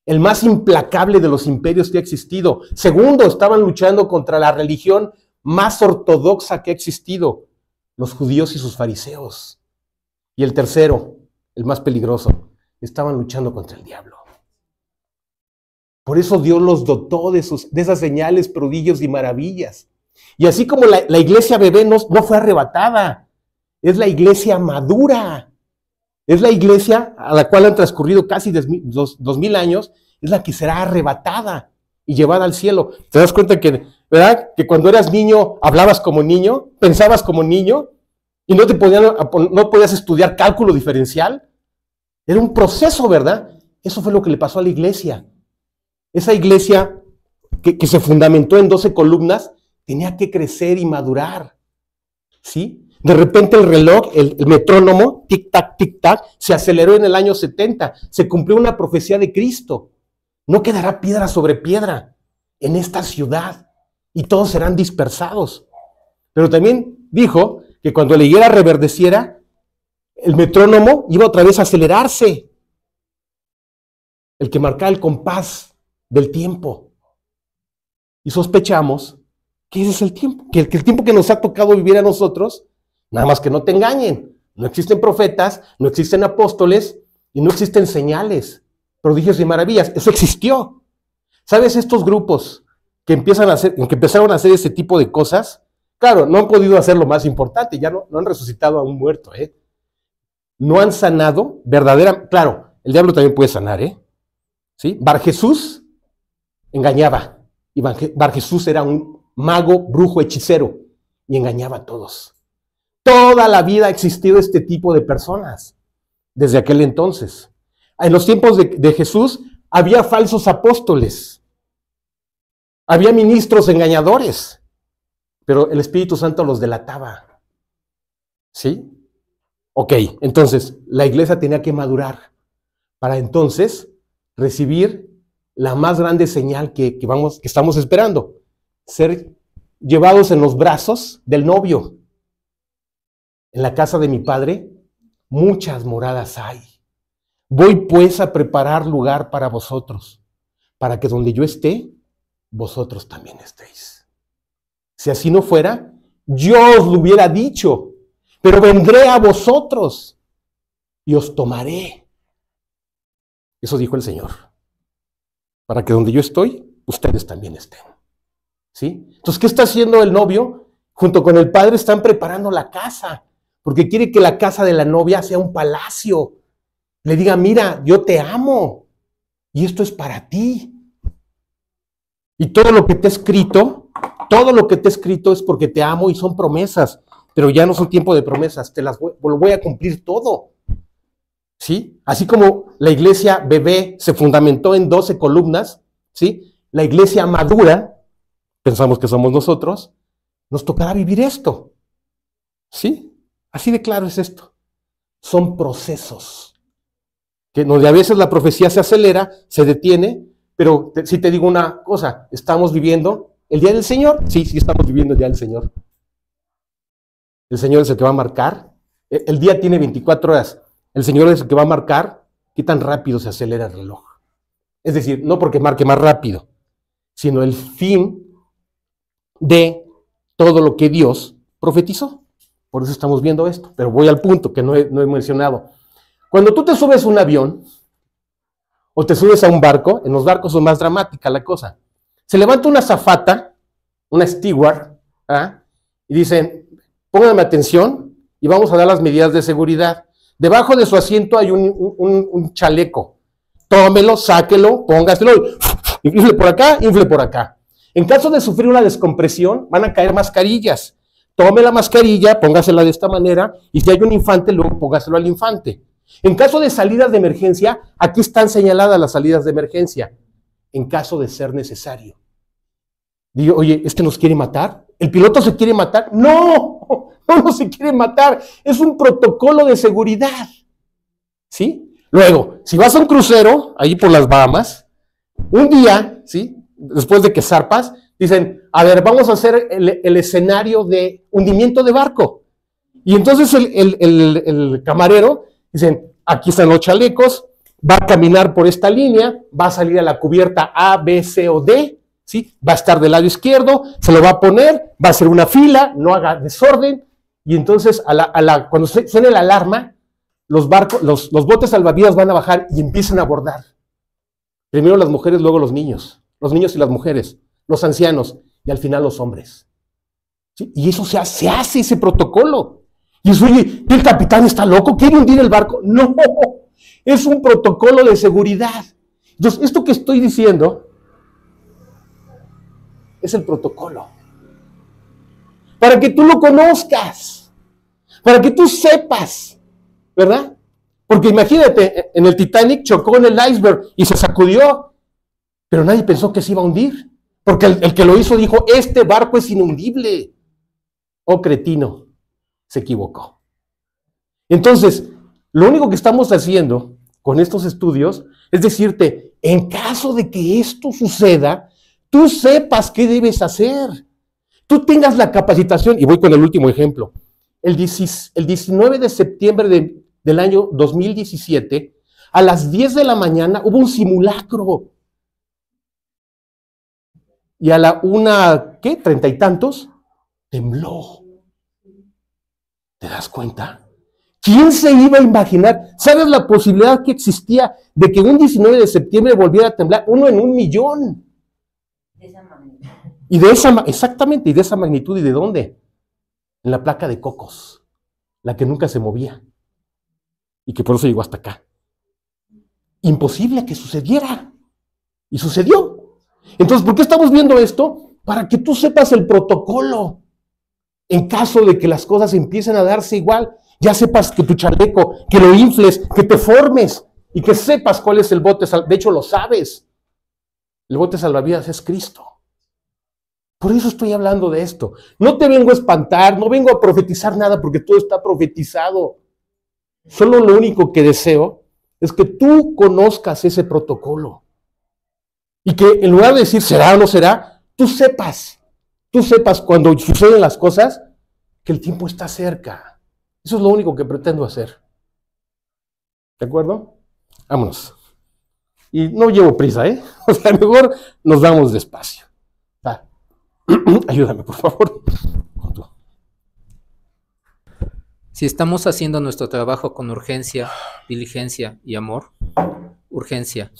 El más implacable de los imperios que ha existido. Segundo, estaban luchando contra la religión más ortodoxa que ha existido. Los judíos y sus fariseos. Y el tercero, el más peligroso, estaban luchando contra el diablo. Por eso Dios los dotó de esas señales, prodigios y maravillas. Y así como la iglesia bebé no fue arrebatada, es la iglesia madura. Es la iglesia a la cual han transcurrido casi 2000 años, es la que será arrebatada y llevada al cielo. ¿Te das cuenta que, verdad, que cuando eras niño hablabas como niño, pensabas como niño y no podías estudiar cálculo diferencial? Era un proceso, ¿verdad? Eso fue lo que le pasó a la iglesia. Esa iglesia que se fundamentó en 12 columnas tenía que crecer y madurar, ¿sí? De repente el reloj, el metrónomo, tic-tac, se aceleró en el año 70. Se cumplió una profecía de Cristo. No quedará piedra sobre piedra en esta ciudad y todos serán dispersados. Pero también dijo que cuando la higuera reverdeciera, el metrónomo iba otra vez a acelerarse. El que marcaba el compás del tiempo. Y sospechamos que ese es el tiempo, que el tiempo que nos ha tocado vivir a nosotros. Nada más que no te engañen. No existen profetas, no existen apóstoles y no existen señales, prodigios y maravillas. Eso existió. ¿Sabes? Estos grupos que empezaron a hacer ese tipo de cosas, claro, no han podido hacer lo más importante, ya no han resucitado a un muerto, ¿eh? No han sanado verdaderamente. Claro, el diablo también puede sanar, ¿eh? ¿Sí? Bar Jesús engañaba. Y Bar Jesús era un mago, brujo, hechicero y engañaba a todos. Toda la vida ha existido este tipo de personas. desde aquel entonces. En los tiempos de Jesús había falsos apóstoles, había ministros engañadores, pero el Espíritu Santo los delataba. ¿Sí? Ok, entonces la iglesia tenía que madurar para entonces recibir la más grande señal que estamos esperando, ser llevados en los brazos del novio. En la casa de mi Padre muchas moradas hay. Voy pues a preparar lugar para vosotros, para que donde yo esté, vosotros también estéis. Si así no fuera, yo os lo hubiera dicho, pero vendré a vosotros y os tomaré. Eso dijo el Señor. Para que donde yo estoy, ustedes también estén. ¿Sí? Entonces, ¿qué está haciendo el novio? Junto con el padre están preparando la casa, porque quiere que la casa de la novia sea un palacio. Le diga, mira, yo te amo y esto es para ti. Y todo lo que te he escrito es porque te amo y son promesas, pero ya no son tiempo de promesas, lo voy a cumplir todo. ¿Sí? Así como la iglesia bebé se fundamentó en 12 columnas, ¿sí? La iglesia madura, pensamos que somos nosotros, nos tocará vivir esto. ¿Sí? Así de claro es esto. Son procesos. Que donde a veces la profecía se acelera, se detiene, pero si te digo una cosa, ¿estamos viviendo el día del Señor? Sí, estamos viviendo el día del Señor. El Señor es el que va a marcar. El día tiene 24 horas. El Señor es el que va a marcar qué tan rápido se acelera el reloj. Es decir, no porque marque más rápido, sino el fin de todo lo que Dios profetizó. Por eso estamos viendo esto. Pero voy al punto que no he mencionado. Cuando tú te subes a un avión o te subes a un barco, en los barcos es más dramática la cosa. Se levanta una azafata, una steward, y dicen, pónganme atención y vamos a dar las medidas de seguridad. Debajo de su asiento hay un chaleco. Tómelo, sáquelo, póngaselo, infle por acá, infle por acá. En caso de sufrir una descompresión, van a caer mascarillas. Tome la mascarilla, póngasela de esta manera, y si hay un infante, luego póngaselo al infante. En caso de salidas de emergencia, aquí están señaladas las salidas de emergencia, en caso de ser necesario. Digo, oye, ¿es que nos quiere matar? ¿El piloto se quiere matar? No se quiere matar, es un protocolo de seguridad. ¿Sí? Luego, si vas a un crucero, ahí por las Bahamas, un día, ¿sí? Después de que zarpas, dicen, a ver, vamos a hacer el escenario de hundimiento de barco. Y entonces el camarero, dicen, aquí están los chalecos, va a caminar por esta línea, va a salir a la cubierta A, B, C o D, ¿sí? Va a estar del lado izquierdo, se lo va a poner, va a hacer una fila, no haga desorden, y entonces cuando suene la alarma, los botes salvavidas van a bajar y empiezan a abordar. Primero las mujeres, luego los niños y las mujeres, los ancianos, y al final los hombres. ¿Sí? Y eso se hace ese protocolo. Y eso, oye, ¿el capitán está loco? ¿Quiere hundir el barco? No, es un protocolo de seguridad. Entonces, esto que estoy diciendo es el protocolo. Para que tú lo conozcas, para que tú sepas, ¿verdad? Porque imagínate, en el Titanic chocó en el iceberg y se sacudió, pero nadie pensó que se iba a hundir, porque el que lo hizo dijo, este barco es inundible. Oh, cretino, se equivocó. Entonces, lo único que estamos haciendo con estos estudios es decirte, en caso de que esto suceda, tú sepas qué debes hacer. Tú tengas la capacitación, y voy con el último ejemplo. El 19 de septiembre del año 2017, a las 10 de la mañana hubo un simulacro. Y a la 1:30 y tantos, tembló. ¿Te das cuenta? ¿Quién se iba a imaginar? ¿Sabes la posibilidad que existía de que un 19 de septiembre volviera a temblar? 1 en 1.000.000. De esa magnitud. Exactamente, y de esa magnitud, ¿y de dónde? En la placa de Cocos, la que nunca se movía, y que por eso llegó hasta acá. Imposible que sucediera, y sucedió. Entonces, ¿por qué estamos viendo esto? Para que tú sepas el protocolo, en caso de que las cosas empiecen a darse igual, ya sepas que tu chaleco, que lo infles, que te formes y que sepas cuál es el bote salvavidas. De hecho, lo sabes. El bote salvavidas es Cristo. Por eso estoy hablando de esto. No te vengo a espantar, no vengo a profetizar nada porque todo está profetizado. Solo lo único que deseo es que tú conozcas ese protocolo. Y que en lugar de decir será o no será, tú sepas cuando suceden las cosas que el tiempo está cerca. Eso es lo único que pretendo hacer. ¿De acuerdo? Vámonos. Y no llevo prisa, ¿eh? O sea, mejor nos vamos despacio. Va. Ayúdame, por favor. Si estamos haciendo nuestro trabajo con urgencia, diligencia y amor, urgencia.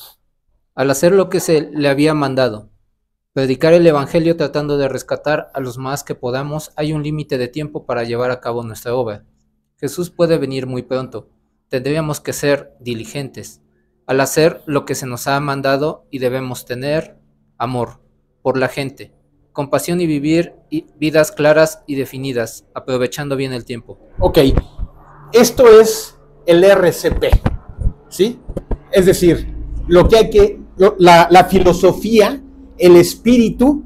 Al hacer lo que se le había mandado, predicar el Evangelio tratando de rescatar a los más que podamos, hay un límite de tiempo para llevar a cabo nuestra obra. Jesús puede venir muy pronto. Tendríamos que ser diligentes al hacer lo que se nos ha mandado y debemos tener amor por la gente, compasión y vivir vidas claras y definidas, aprovechando bien el tiempo. Ok, esto es el RCP, ¿sí? Es decir, lo que hay que, la filosofía, el espíritu,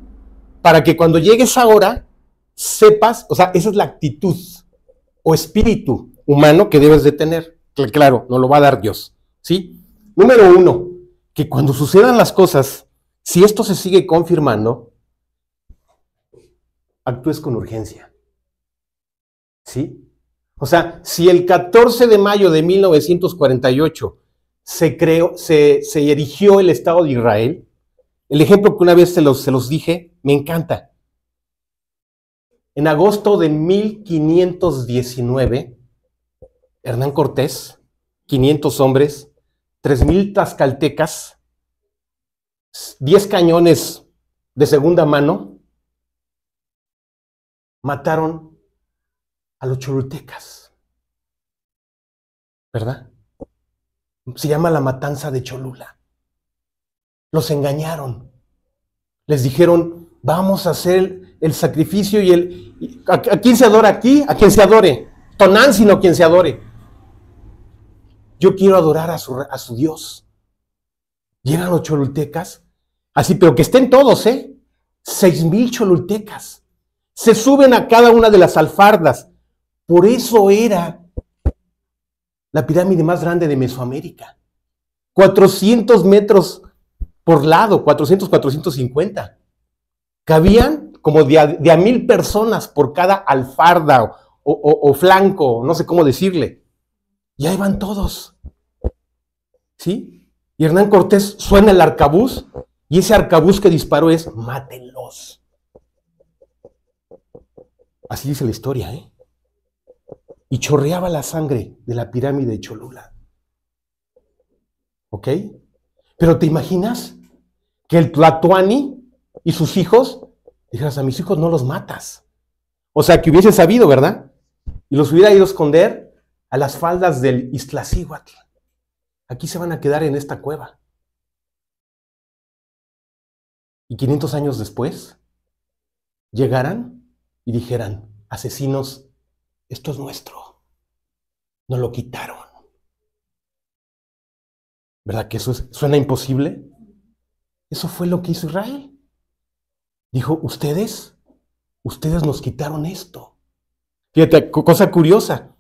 para que cuando llegues ahora sepas, o sea, esa es la actitud o espíritu humano que debes de tener. Claro, nos lo va a dar Dios, ¿sí? Número 1, que cuando sucedan las cosas, si esto se sigue confirmando, actúes con urgencia, ¿sí? O sea, si el 14 de mayo de 1948 se erigió el Estado de Israel, el ejemplo que una vez se los dije, me encanta. En agosto de 1519, Hernán Cortés, 500 hombres, 3,000 tlaxcaltecas, 10 cañones de segunda mano, mataron a los cholultecas, ¿verdad? Se llama la matanza de Cholula. Los engañaron. Les dijeron, vamos a hacer el sacrificio y ¿a quién se adora aquí? A quien se adore. Tonantzin, quien se adore. Yo quiero adorar a su Dios. Llegan los cholultecas, así, pero que estén todos, 6,000 cholultecas. Se suben a cada una de las alfardas. Por eso era la pirámide más grande de Mesoamérica. 400 metros por lado, 400, 450. Cabían como de a 1,000 personas por cada alfarda o flanco, no sé cómo decirle. Y ahí van todos, ¿sí? Y Hernán Cortés suena el arcabuz, y ese arcabuz que disparó es, mátenlos. Así dice la historia, Y chorreaba la sangre de la pirámide de Cholula. ¿Ok? Pero ¿te imaginas que el Tlatoani y sus hijos, dijeras, a mis hijos no los matas? O sea, que hubiese sabido, ¿verdad? Y los hubiera ido a esconder a las faldas del Iztaccíhuatl. Aquí se van a quedar en esta cueva. Y 500 años después, llegaran y dijeran, asesinos, esto es nuestro. Nos lo quitaron. ¿Verdad que eso suena imposible? Eso fue lo que hizo Israel. Dijo, ustedes nos quitaron esto. Fíjate, cosa curiosa.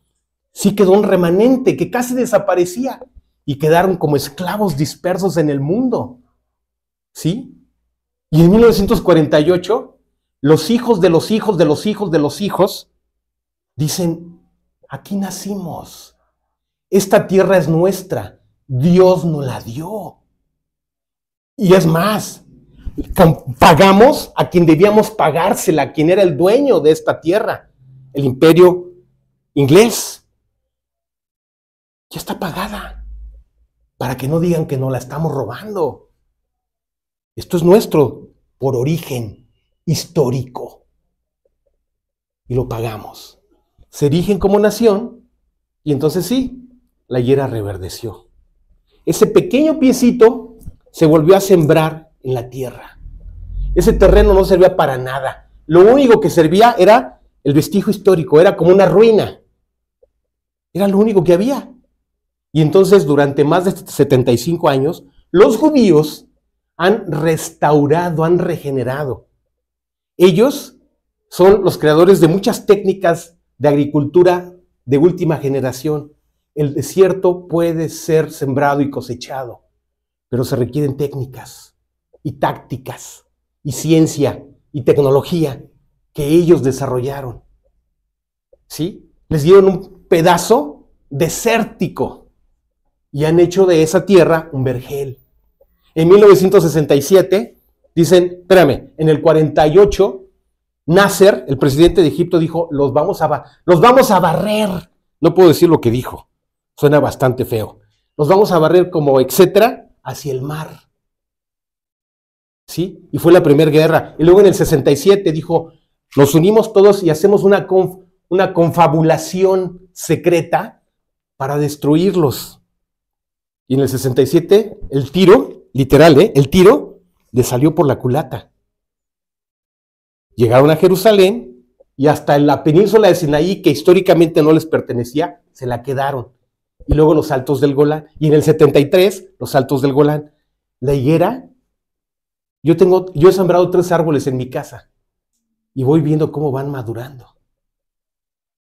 Sí quedó un remanente que casi desaparecía y quedaron como esclavos dispersos en el mundo. ¿Sí? Y en 1948, los hijos de los hijos de los hijos de los hijos dicen, aquí nacimos. Esta tierra es nuestra. Dios nos la dio. Y es más, pagamos a quien debíamos pagársela, a quien era el dueño de esta tierra, el imperio inglés. Ya está pagada, para que no digan que nos la estamos robando. Esto es nuestro por origen histórico. Y lo pagamos. Se erigen como nación y entonces sí, la higuera reverdeció. Ese pequeño piecito se volvió a sembrar en la tierra. Ese terreno no servía para nada. Lo único que servía era el vestigio histórico, era como una ruina. Era lo único que había. Y entonces, durante más de 75 años, los judíos han restaurado, han regenerado. Ellos son los creadores de muchas técnicas de agricultura de última generación. El desierto puede ser sembrado y cosechado, pero se requieren técnicas y tácticas y ciencia y tecnología que ellos desarrollaron. ¿Sí? Les dieron un pedazo desértico y han hecho de esa tierra un vergel. En 1967, dicen, espérame, en el 48, Nasser, el presidente de Egipto, dijo, los vamos a barrer. No puedo decir lo que dijo, suena bastante feo. Los vamos a barrer como etcétera hacia el mar. ¿Sí? Y fue la primera guerra. Y luego en el 67 dijo, nos unimos todos y hacemos una confabulación secreta para destruirlos. Y en el 67, el tiro, literal, el tiro le salió por la culata. Llegaron a Jerusalén y hasta en la península de Sinaí, que históricamente no les pertenecía, se la quedaron. Y luego los altos del Golán. Y en el 73, los altos del Golán. La higuera, yo he sembrado 3 árboles en mi casa y voy viendo cómo van madurando.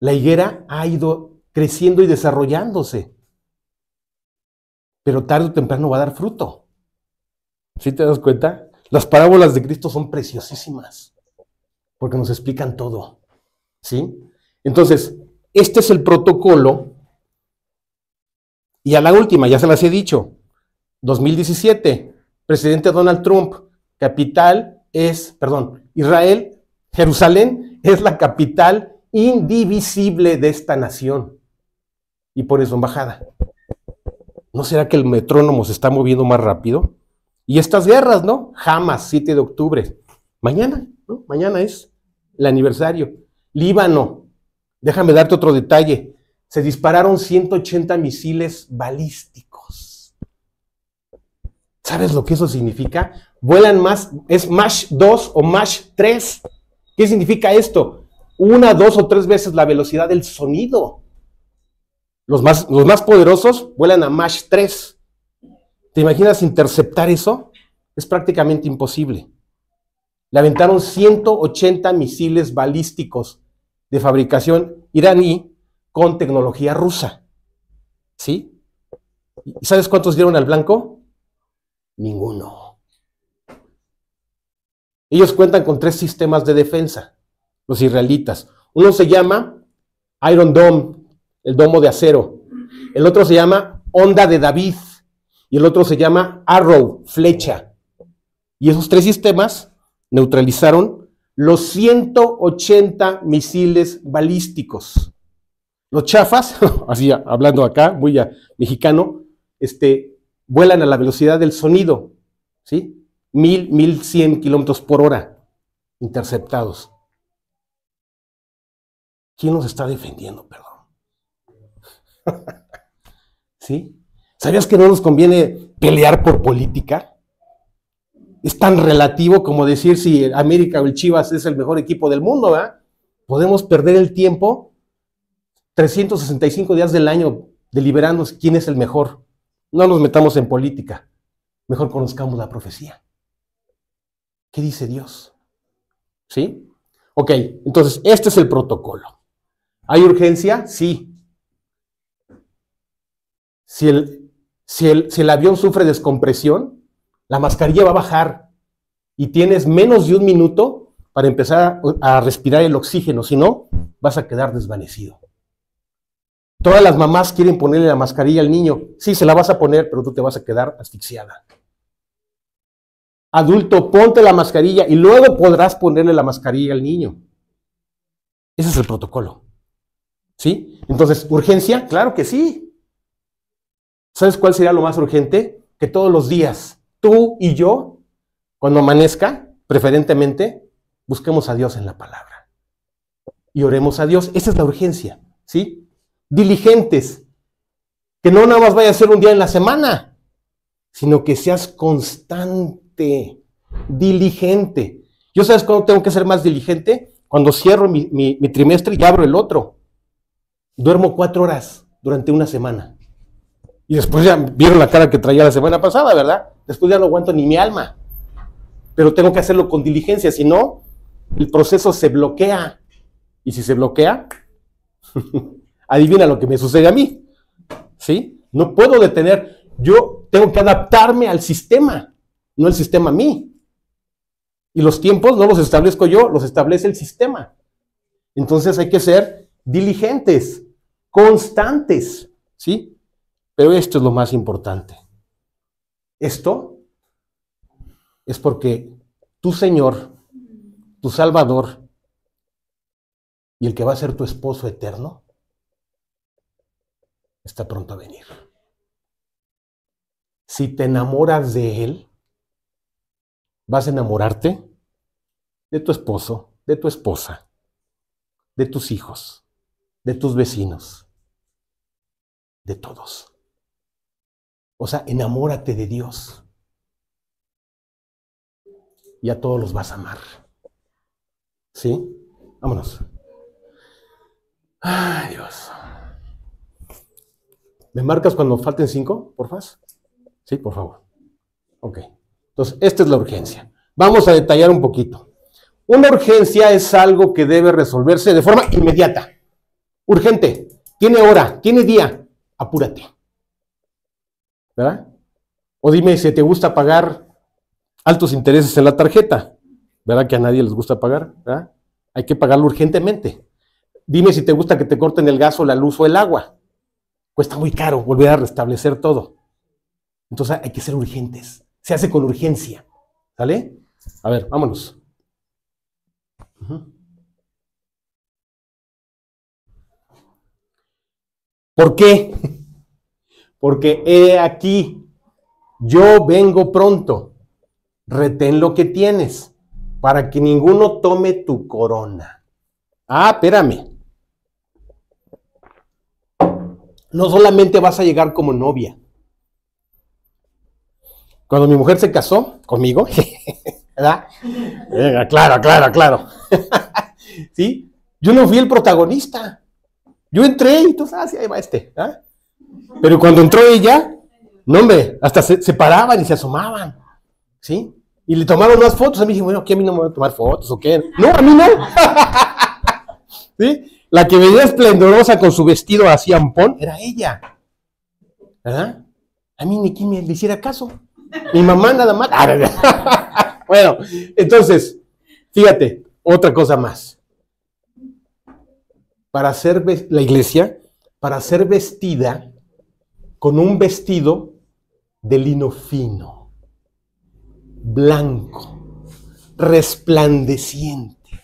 La higuera ha ido creciendo y desarrollándose, pero tarde o temprano va a dar fruto. ¿Sí te das cuenta? Las parábolas de Cristo son preciosísimas, porque nos explican todo. ¿Sí? Entonces, este es el protocolo. Y a la última, ya se las he dicho, 2017, presidente Donald Trump, Israel, Jerusalén es la capital indivisible de esta nación. Y por eso embajada. ¿No será que el metrónomo se está moviendo más rápido? Y estas guerras, ¿no? Hamas, 7 de octubre. Mañana, ¿no? Mañana es el aniversario. Líbano, déjame darte otro detalle. Se dispararon 180 misiles balísticos. ¿Sabes lo que eso significa? Vuelan más, es Mach 2 o Mach 3. ¿Qué significa esto? 1, 2 o 3 veces la velocidad del sonido. Los más poderosos vuelan a Mach 3. ¿Te imaginas interceptar eso? Es prácticamente imposible. Le aventaron 180 misiles balísticos de fabricación iraní con tecnología rusa. ¿Sí? ¿Y sabes cuántos dieron al blanco? Ninguno. Ellos cuentan con 3 sistemas de defensa, los israelitas. Uno se llama Iron Dome, el domo de acero. El otro se llama Onda de David. Y el otro se llama Arrow, flecha. Y esos 3 sistemas neutralizaron los 180 misiles balísticos. Los chafas, así hablando acá, muy mexicano, vuelan a la velocidad del sonido, ¿sí? 1100 kilómetros por hora interceptados. ¿Quién nos está defendiendo, perdón? ¿Sí? ¿Sabías que no nos conviene pelear por política? Es tan relativo como decir si América o el Chivas es el mejor equipo del mundo, ¿verdad? Podemos perder el tiempo 365 días del año deliberando quién es el mejor. No nos metamos en política. Mejor conozcamos la profecía. ¿Qué dice Dios? ¿Sí? Ok, entonces este es el protocolo. ¿Hay urgencia? Sí. Si el avión sufre descompresión, la mascarilla va a bajar y tienes menos de 1 minuto para empezar a respirar el oxígeno, si no, vas a quedar desvanecido. Todas las mamás quieren ponerle la mascarilla al niño. Sí, se la vas a poner, pero tú te vas a quedar asfixiada. Adulto, ponte la mascarilla y luego podrás ponerle la mascarilla al niño. Ese es el protocolo. ¿Sí? Entonces, ¿urgencia? Claro que sí. ¿Sabes cuál sería lo más urgente? Que todos los días, tú y yo, cuando amanezca, preferentemente, busquemos a Dios en la palabra. Y oremos a Dios. Esa es la urgencia. ¿Sí? Diligentes. Que no nada más vaya a ser un día en la semana, sino que seas constante, diligente. ¿Yo sabes cuándo tengo que ser más diligente? Cuando cierro mi trimestre y abro el otro. Duermo 4 horas durante una semana. Y después ya vieron la cara que traía la semana pasada, ¿verdad? Después ya no aguanto ni mi alma. Pero tengo que hacerlo con diligencia, si no, el proceso se bloquea. Y si se bloquea, adivina lo que me sucede a mí. ¿Sí? No puedo detener. Yo tengo que adaptarme al sistema, no el sistema a mí. Y los tiempos no los establezco yo, los establece el sistema. Entonces hay que ser diligentes, constantes, ¿sí? Pero esto es lo más importante. Esto es porque tu Señor, tu Salvador y el que va a ser tu esposo eterno está pronto a venir. Si te enamoras de Él, vas a enamorarte de tu esposo, de tu esposa, de tus hijos, de tus vecinos, de todos. O sea, enamórate de Dios. Y a todos los vas a amar. ¿Sí? Vámonos. Ay, Dios. ¿Me marcas cuando falten 5, porfa? Sí, por favor. Ok. Entonces, esta es la urgencia. Vamos a detallar un poquito. Una urgencia es algo que debe resolverse de forma inmediata. Urgente. Tiene hora, tiene día. Apúrate. ¿Verdad? O dime si te gusta pagar altos intereses en la tarjeta. ¿Verdad que a nadie les gusta pagar? ¿Verdad? Hay que pagarlo urgentemente. Dime si te gusta que te corten el gas o la luz o el agua. Cuesta muy caro volver a restablecer todo. Entonces hay que ser urgentes. Se hace con urgencia. ¿Sale? A ver, vámonos. ¿Por qué? Porque he aquí, yo vengo pronto. Retén lo que tienes, para que ninguno tome tu corona. Ah, espérame. No solamente vas a llegar como novia. Cuando mi mujer se casó conmigo, ¿verdad? Claro. ¿Sí? Yo no fui el protagonista. Yo entré y tú sabes, ahí va este. ¿Ah? Pero cuando entró ella, no hombre, hasta se paraban y se asomaban. ¿Sí? Y le tomaron unas fotos. A mí dije, bueno, ¿qué a mí no me van a tomar fotos o qué? No, a mí no. ¿Sí? La que venía esplendorosa con su vestido así ampón era ella. ¿Verdad? A mí ni quien me le hiciera caso. Mi mamá nada más. Bueno, entonces, fíjate, otra cosa más. Para ser la iglesia, para ser vestida con un vestido de lino fino, blanco, resplandeciente,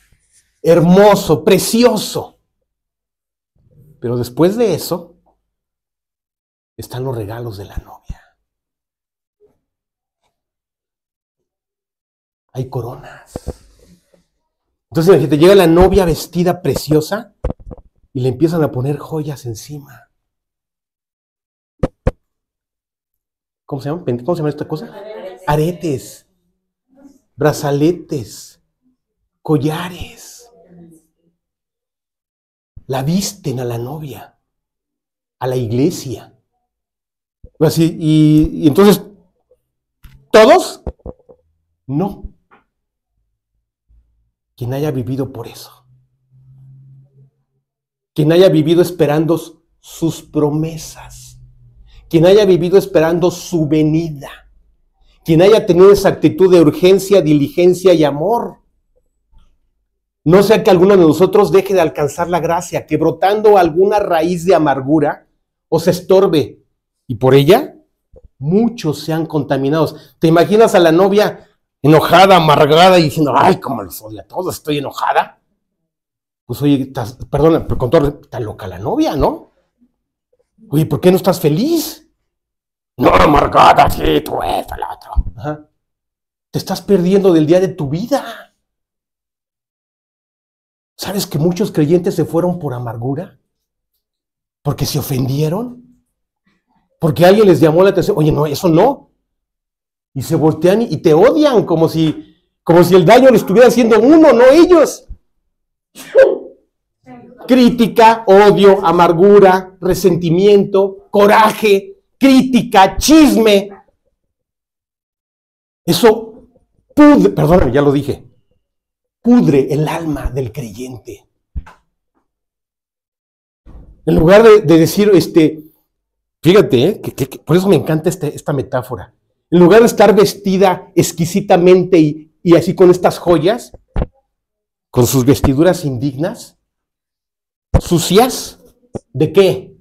hermoso, precioso. Pero después de eso, están los regalos de la novia. Hay coronas. Entonces, imagínate, llega la novia vestida preciosa y le empiezan a poner joyas encima. ¿Cómo se llama? ¿Cómo se llama esta cosa? Aretes, brazaletes, collares. La visten a la novia, a la iglesia. Así, y entonces, ¿todos? No. Quien haya vivido por eso. Quien haya vivido esperando sus promesas. Quien haya vivido esperando su venida. Quien haya tenido esa actitud de urgencia, diligencia y amor. No sea que alguno de nosotros deje de alcanzar la gracia, que brotando alguna raíz de amargura os estorbe. Y por ella, muchos sean contaminados. ¿Te imaginas a la novia enojada, amargada y diciendo, ay, cómo los odio a todos, estoy enojada? Pues oye, perdona, pero con todo, está loca la novia, ¿no? Oye, ¿por qué no estás feliz? No, amargada, sí, tú esto, lo otro. Ajá. Te estás perdiendo del día de tu vida. ¿Sabes que muchos creyentes se fueron por amargura? ¿Porque se ofendieron? ¿Porque alguien les llamó la atención? Oye, no, eso no. Y se voltean y te odian como si el daño lo estuviera haciendo uno, no ellos. Crítica, odio, amargura, resentimiento, coraje, crítica, chisme. Eso pudre, perdóname, ya lo dije, pudre el alma del creyente. En lugar de decir, fíjate, que por eso me encanta esta metáfora. En lugar de estar vestida exquisitamente y así con estas joyas, con sus vestiduras indignas, sucias, ¿de qué?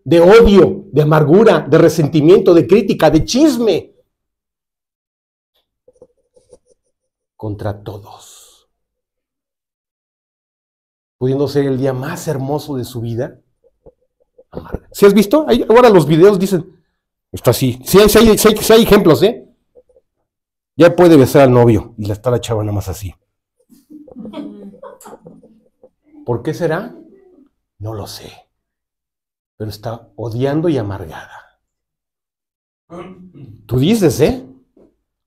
De odio, de amargura, de resentimiento, de crítica, de chisme. Contra todos. Pudiendo ser el día más hermoso de su vida. ¿Sí has visto? Ahora los videos dicen, está así. Sí hay ejemplos, ¿eh? Ya puede besar al novio y está la chava nada más así. ¿Por qué será? No lo sé. Pero está odiando y amargada. Tú dices, ¿eh?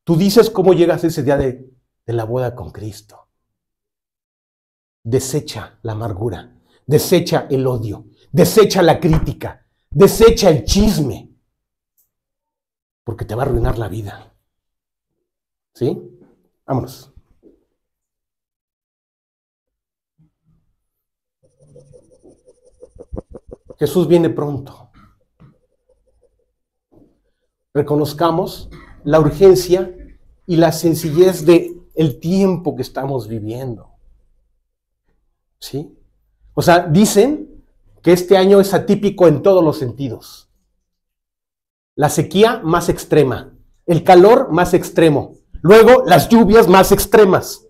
Tú dices cómo llegas ese día de la boda con Cristo. Desecha la amargura, desecha el odio, desecha la crítica, desecha el chisme, porque te va a arruinar la vida. ¿Sí? Vámonos. Jesús viene pronto. Reconozcamos la urgencia y la sencillez del tiempo que estamos viviendo. ¿Sí? O sea, dicen que este año es atípico en todos los sentidos. La sequía más extrema, el calor más extremo, luego las lluvias más extremas.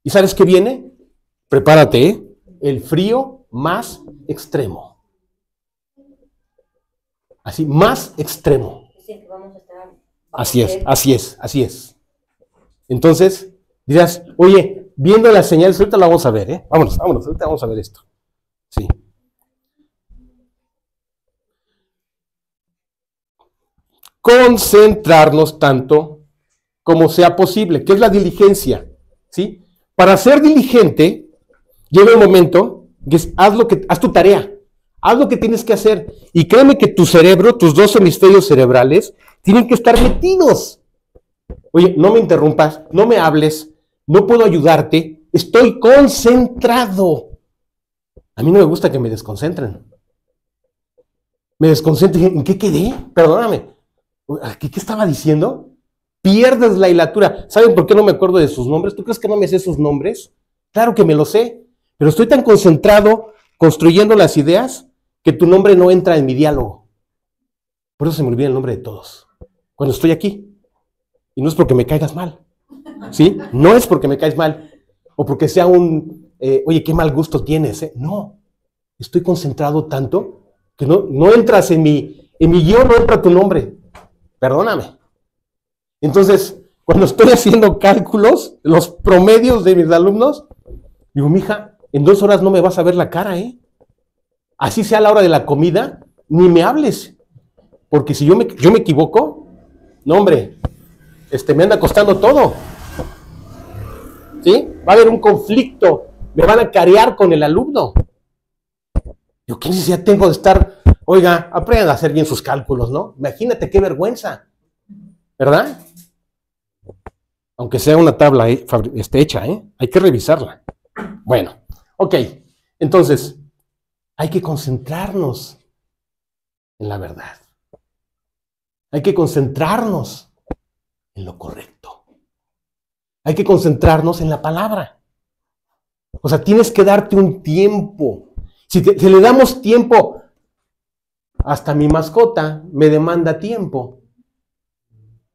¿Y sabes qué viene? Prepárate, ¿eh? El frío más extremo. Así, más extremo. Dicen que vamos a estar Así es. Entonces, dirás, oye, viendo las señales, ahorita la vamos a ver, ¿eh? Vámonos, ahorita vamos a ver esto. Sí. Concentrarnos tanto como sea posible, que es la diligencia, ¿sí? Para ser diligente, llega el momento que es, haz tu tarea, haz lo que tienes que hacer, y créeme que tu cerebro, tus dos hemisferios cerebrales, tienen que estar metidos. Oye, no me interrumpas, no me hables, no puedo ayudarte, estoy concentrado. A mí no me gusta que me desconcentren. Me desconcentren, ¿en qué quedé? Perdóname. ¿Qué estaba diciendo? Pierdes la hilatura. ¿Saben por qué no me acuerdo de sus nombres? ¿Tú crees que no me sé sus nombres? Claro que me lo sé, pero estoy tan concentrado construyendo las ideas que tu nombre no entra en mi diálogo. Por eso se me olvida el nombre de todos. Cuando estoy aquí. Y no es porque me caigas mal, ¿sí? No es porque me caes mal, o porque sea oye, qué mal gusto tienes, ¿eh? No, estoy concentrado tanto que no entras en mi guión, no entra tu nombre. Perdóname. Entonces, cuando estoy haciendo cálculos, los promedios de mis alumnos, digo, mija, en 2 horas no me vas a ver la cara, ¿eh? Así sea a la hora de la comida, ni me hables, porque si yo me equivoco, no, hombre, me anda costando todo. ¿Sí? Va a haber un conflicto. Me van a carear con el alumno. Yo, ¿qué necesidad tengo de estar? Oiga, aprendan a hacer bien sus cálculos, ¿no? Imagínate qué vergüenza. ¿Verdad? Aunque sea una tabla hecha, ¿eh? Hay que revisarla. Bueno, ok. Entonces, hay que concentrarnos en la verdad. Hay que concentrarnos en lo correcto. Hay que concentrarnos en la palabra. O sea, tienes que darte un tiempo. Si le damos tiempo, hasta mi mascota me demanda tiempo.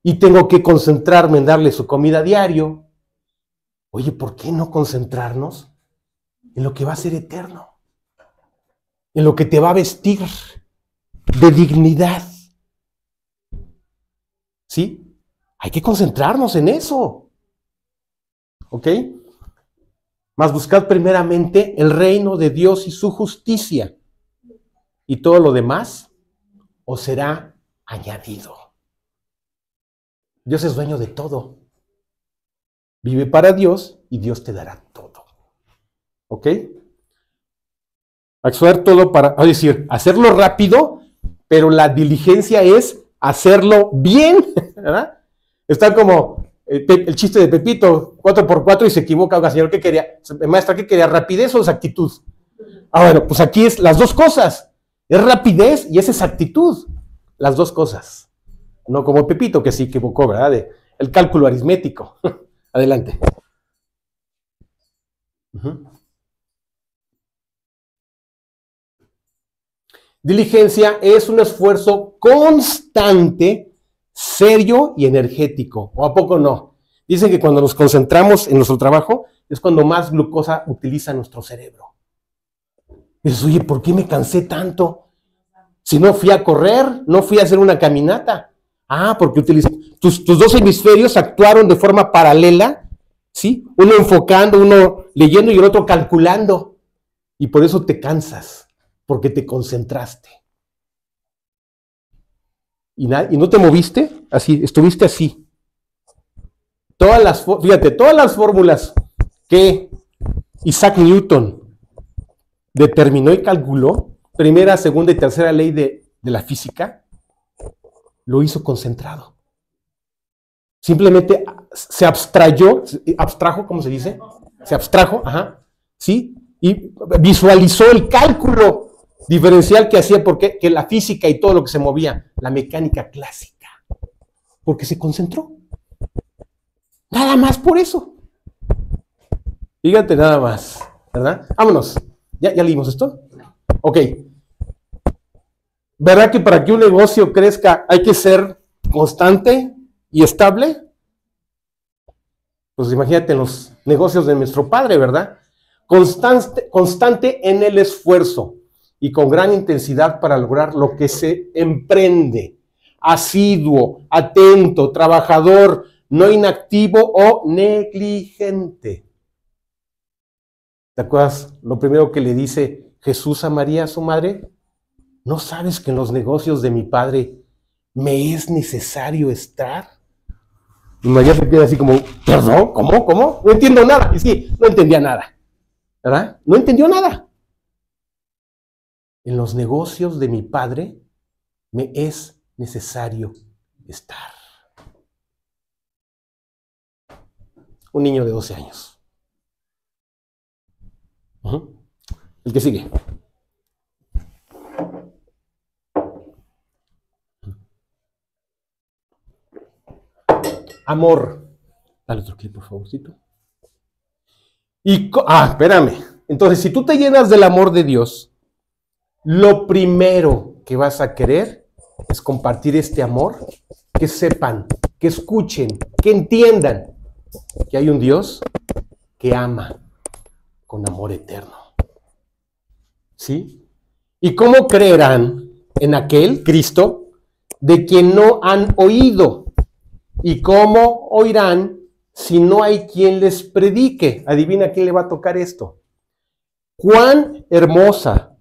Y tengo que concentrarme en darle su comida a diario. Oye, ¿por qué no concentrarnos en lo que va a ser eterno? En lo que te va a vestir de dignidad. ¿Sí? Hay que concentrarnos en eso. ¿Ok? Mas buscad primeramente el reino de Dios y su justicia. Y todo lo demás os será añadido. Dios es dueño de todo. Vive para Dios y Dios te dará todo. ¿Ok? Hacer todo para, es decir, hacerlo rápido, pero la diligencia es hacerlo bien, ¿verdad? Está como el chiste de Pepito, 4x4 y se equivoca. Oiga, señor, ¿qué quería? Maestra, ¿qué quería? ¿Rapidez o exactitud? Ah, bueno, pues aquí es las dos cosas. Es rapidez y es exactitud. Las dos cosas. No como Pepito, que se equivocó, ¿verdad? El cálculo aritmético. Adelante. Diligencia es un esfuerzo constante, serio y energético. ¿O a poco no? Dicen que cuando nos concentramos en nuestro trabajo es cuando más glucosa utiliza nuestro cerebro. Dices, oye, ¿por qué me cansé tanto? Si no fui a correr, no fui a hacer una caminata. Ah, porque tus dos hemisferios actuaron de forma paralela, ¿sí? Uno enfocando, uno leyendo y el otro calculando. Y por eso te cansas, porque te concentraste. ¿Y no te moviste? Así, estuviste así. Fíjate, todas las fórmulas que Isaac Newton determinó y calculó, primera, segunda y tercera ley de la física, lo hizo concentrado. Simplemente se abstrajo, ¿cómo se dice? Se abstrajo, ¿sí? Y visualizó el cálculo diferencial que hacía, porque que la física y todo lo que se movía, la mecánica clásica, porque se concentró. Nada más por eso. Fíjate nada más, ¿verdad? Vámonos. ¿Ya leímos esto? Ok. ¿Verdad que para que un negocio crezca hay que ser constante y estable? Pues imagínate en los negocios de nuestro Padre, ¿verdad? Constante en el esfuerzo y con gran intensidad para lograr lo que se emprende. Asiduo, atento, trabajador, no inactivo o negligente. ¿Te acuerdas lo primero que le dice Jesús a María, su madre? ¿No sabes que en los negocios de mi Padre me es necesario estar? Y María se queda así como, ¿perdón? ¿Cómo? No entiendo nada. Y sí, no entendía nada. ¿Verdad? No entendió nada. En los negocios de mi Padre me es necesario estar. Un niño de 12 años. El que sigue. Amor. Dale otro clip, por favorcito. Espérame. Entonces, si tú te llenas del amor de Dios, lo primero que vas a querer es compartir este amor, que sepan, que escuchen, que entiendan que hay un Dios que ama con amor eterno. ¿Sí? ¿Y cómo creerán en aquel Cristo de quien no han oído? ¿Y cómo oirán si no hay quien les predique? Adivina a quién le va a tocar esto. Cuán hermosa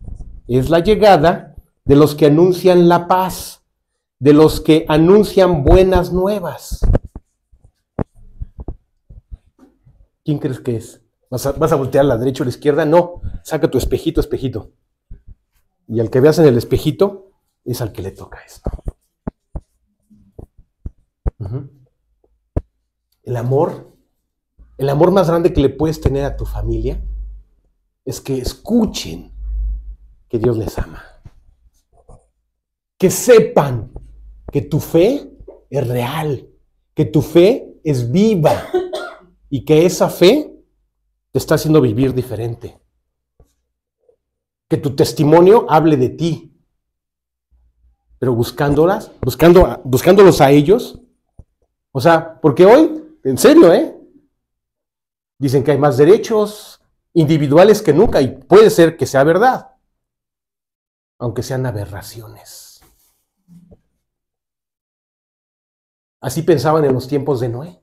es la llegada de los que anuncian la paz, de los que anuncian buenas nuevas. ¿Quién crees que es? ¿Vas a voltear a la derecha o a la izquierda? No, saca tu espejito. Y al que veas en el espejito es al que le toca esto. El amor más grande que le puedes tener a tu familia es que escuchen que Dios les ama. Que sepan que tu fe es real, que tu fe es viva y que esa fe te está haciendo vivir diferente. Que tu testimonio hable de ti, pero buscándolos a ellos. O sea, porque hoy, en serio, dicen que hay más derechos individuales que nunca, y puede ser que sea verdad, aunque sean aberraciones. Así pensaban en los tiempos de Noé.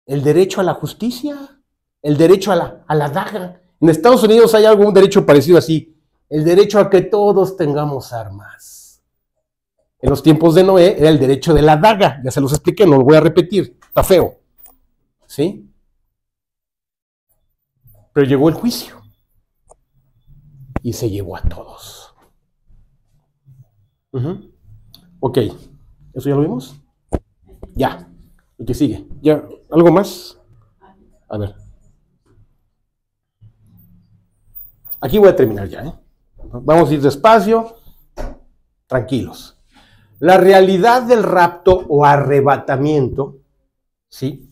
El derecho a la justicia, el derecho a la daga. En Estados Unidos hay algún derecho parecido así, el derecho a que todos tengamos armas. En los tiempos de Noé era el derecho de la daga, ya se los expliqué, no lo voy a repetir, está feo. ¿Sí? Pero llegó el juicio. y se llevó a todos. Ok, ¿eso ya lo vimos? Ya, el que sigue. ¿Ya? ¿Algo más? A ver. Aquí voy a terminar ya, ¿eh? Vamos a ir despacio, tranquilos. La realidad del rapto o arrebatamiento, ¿sí?,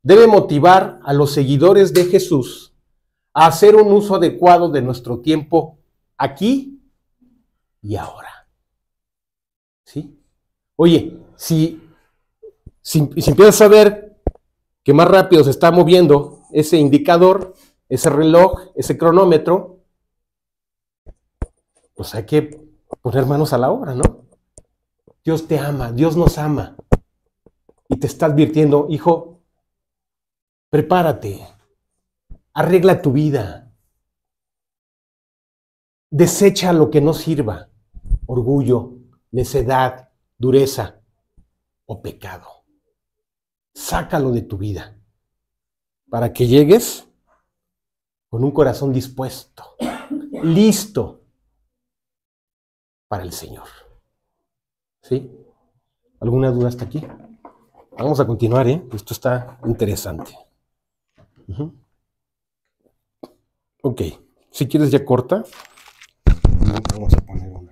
debe motivar a los seguidores de Jesús a hacer un uso adecuado de nuestro tiempo aquí y ahora. ¿Sí? Oye, si empiezas a ver que más rápido se está moviendo ese indicador, ese reloj, ese cronómetro, pues hay que poner manos a la obra, ¿no? Dios te ama, Dios nos ama. Y te está advirtiendo, hijo, prepárate, arregla tu vida, desecha lo que no sirva, orgullo, necedad, dureza o pecado. Sácalo de tu vida para que llegues con un corazón dispuesto, listo para el Señor. ¿Sí? ¿Alguna duda hasta aquí? Vamos a continuar, ¿eh? Esto está interesante. Ok, si quieres ya corta. Vamos a poner un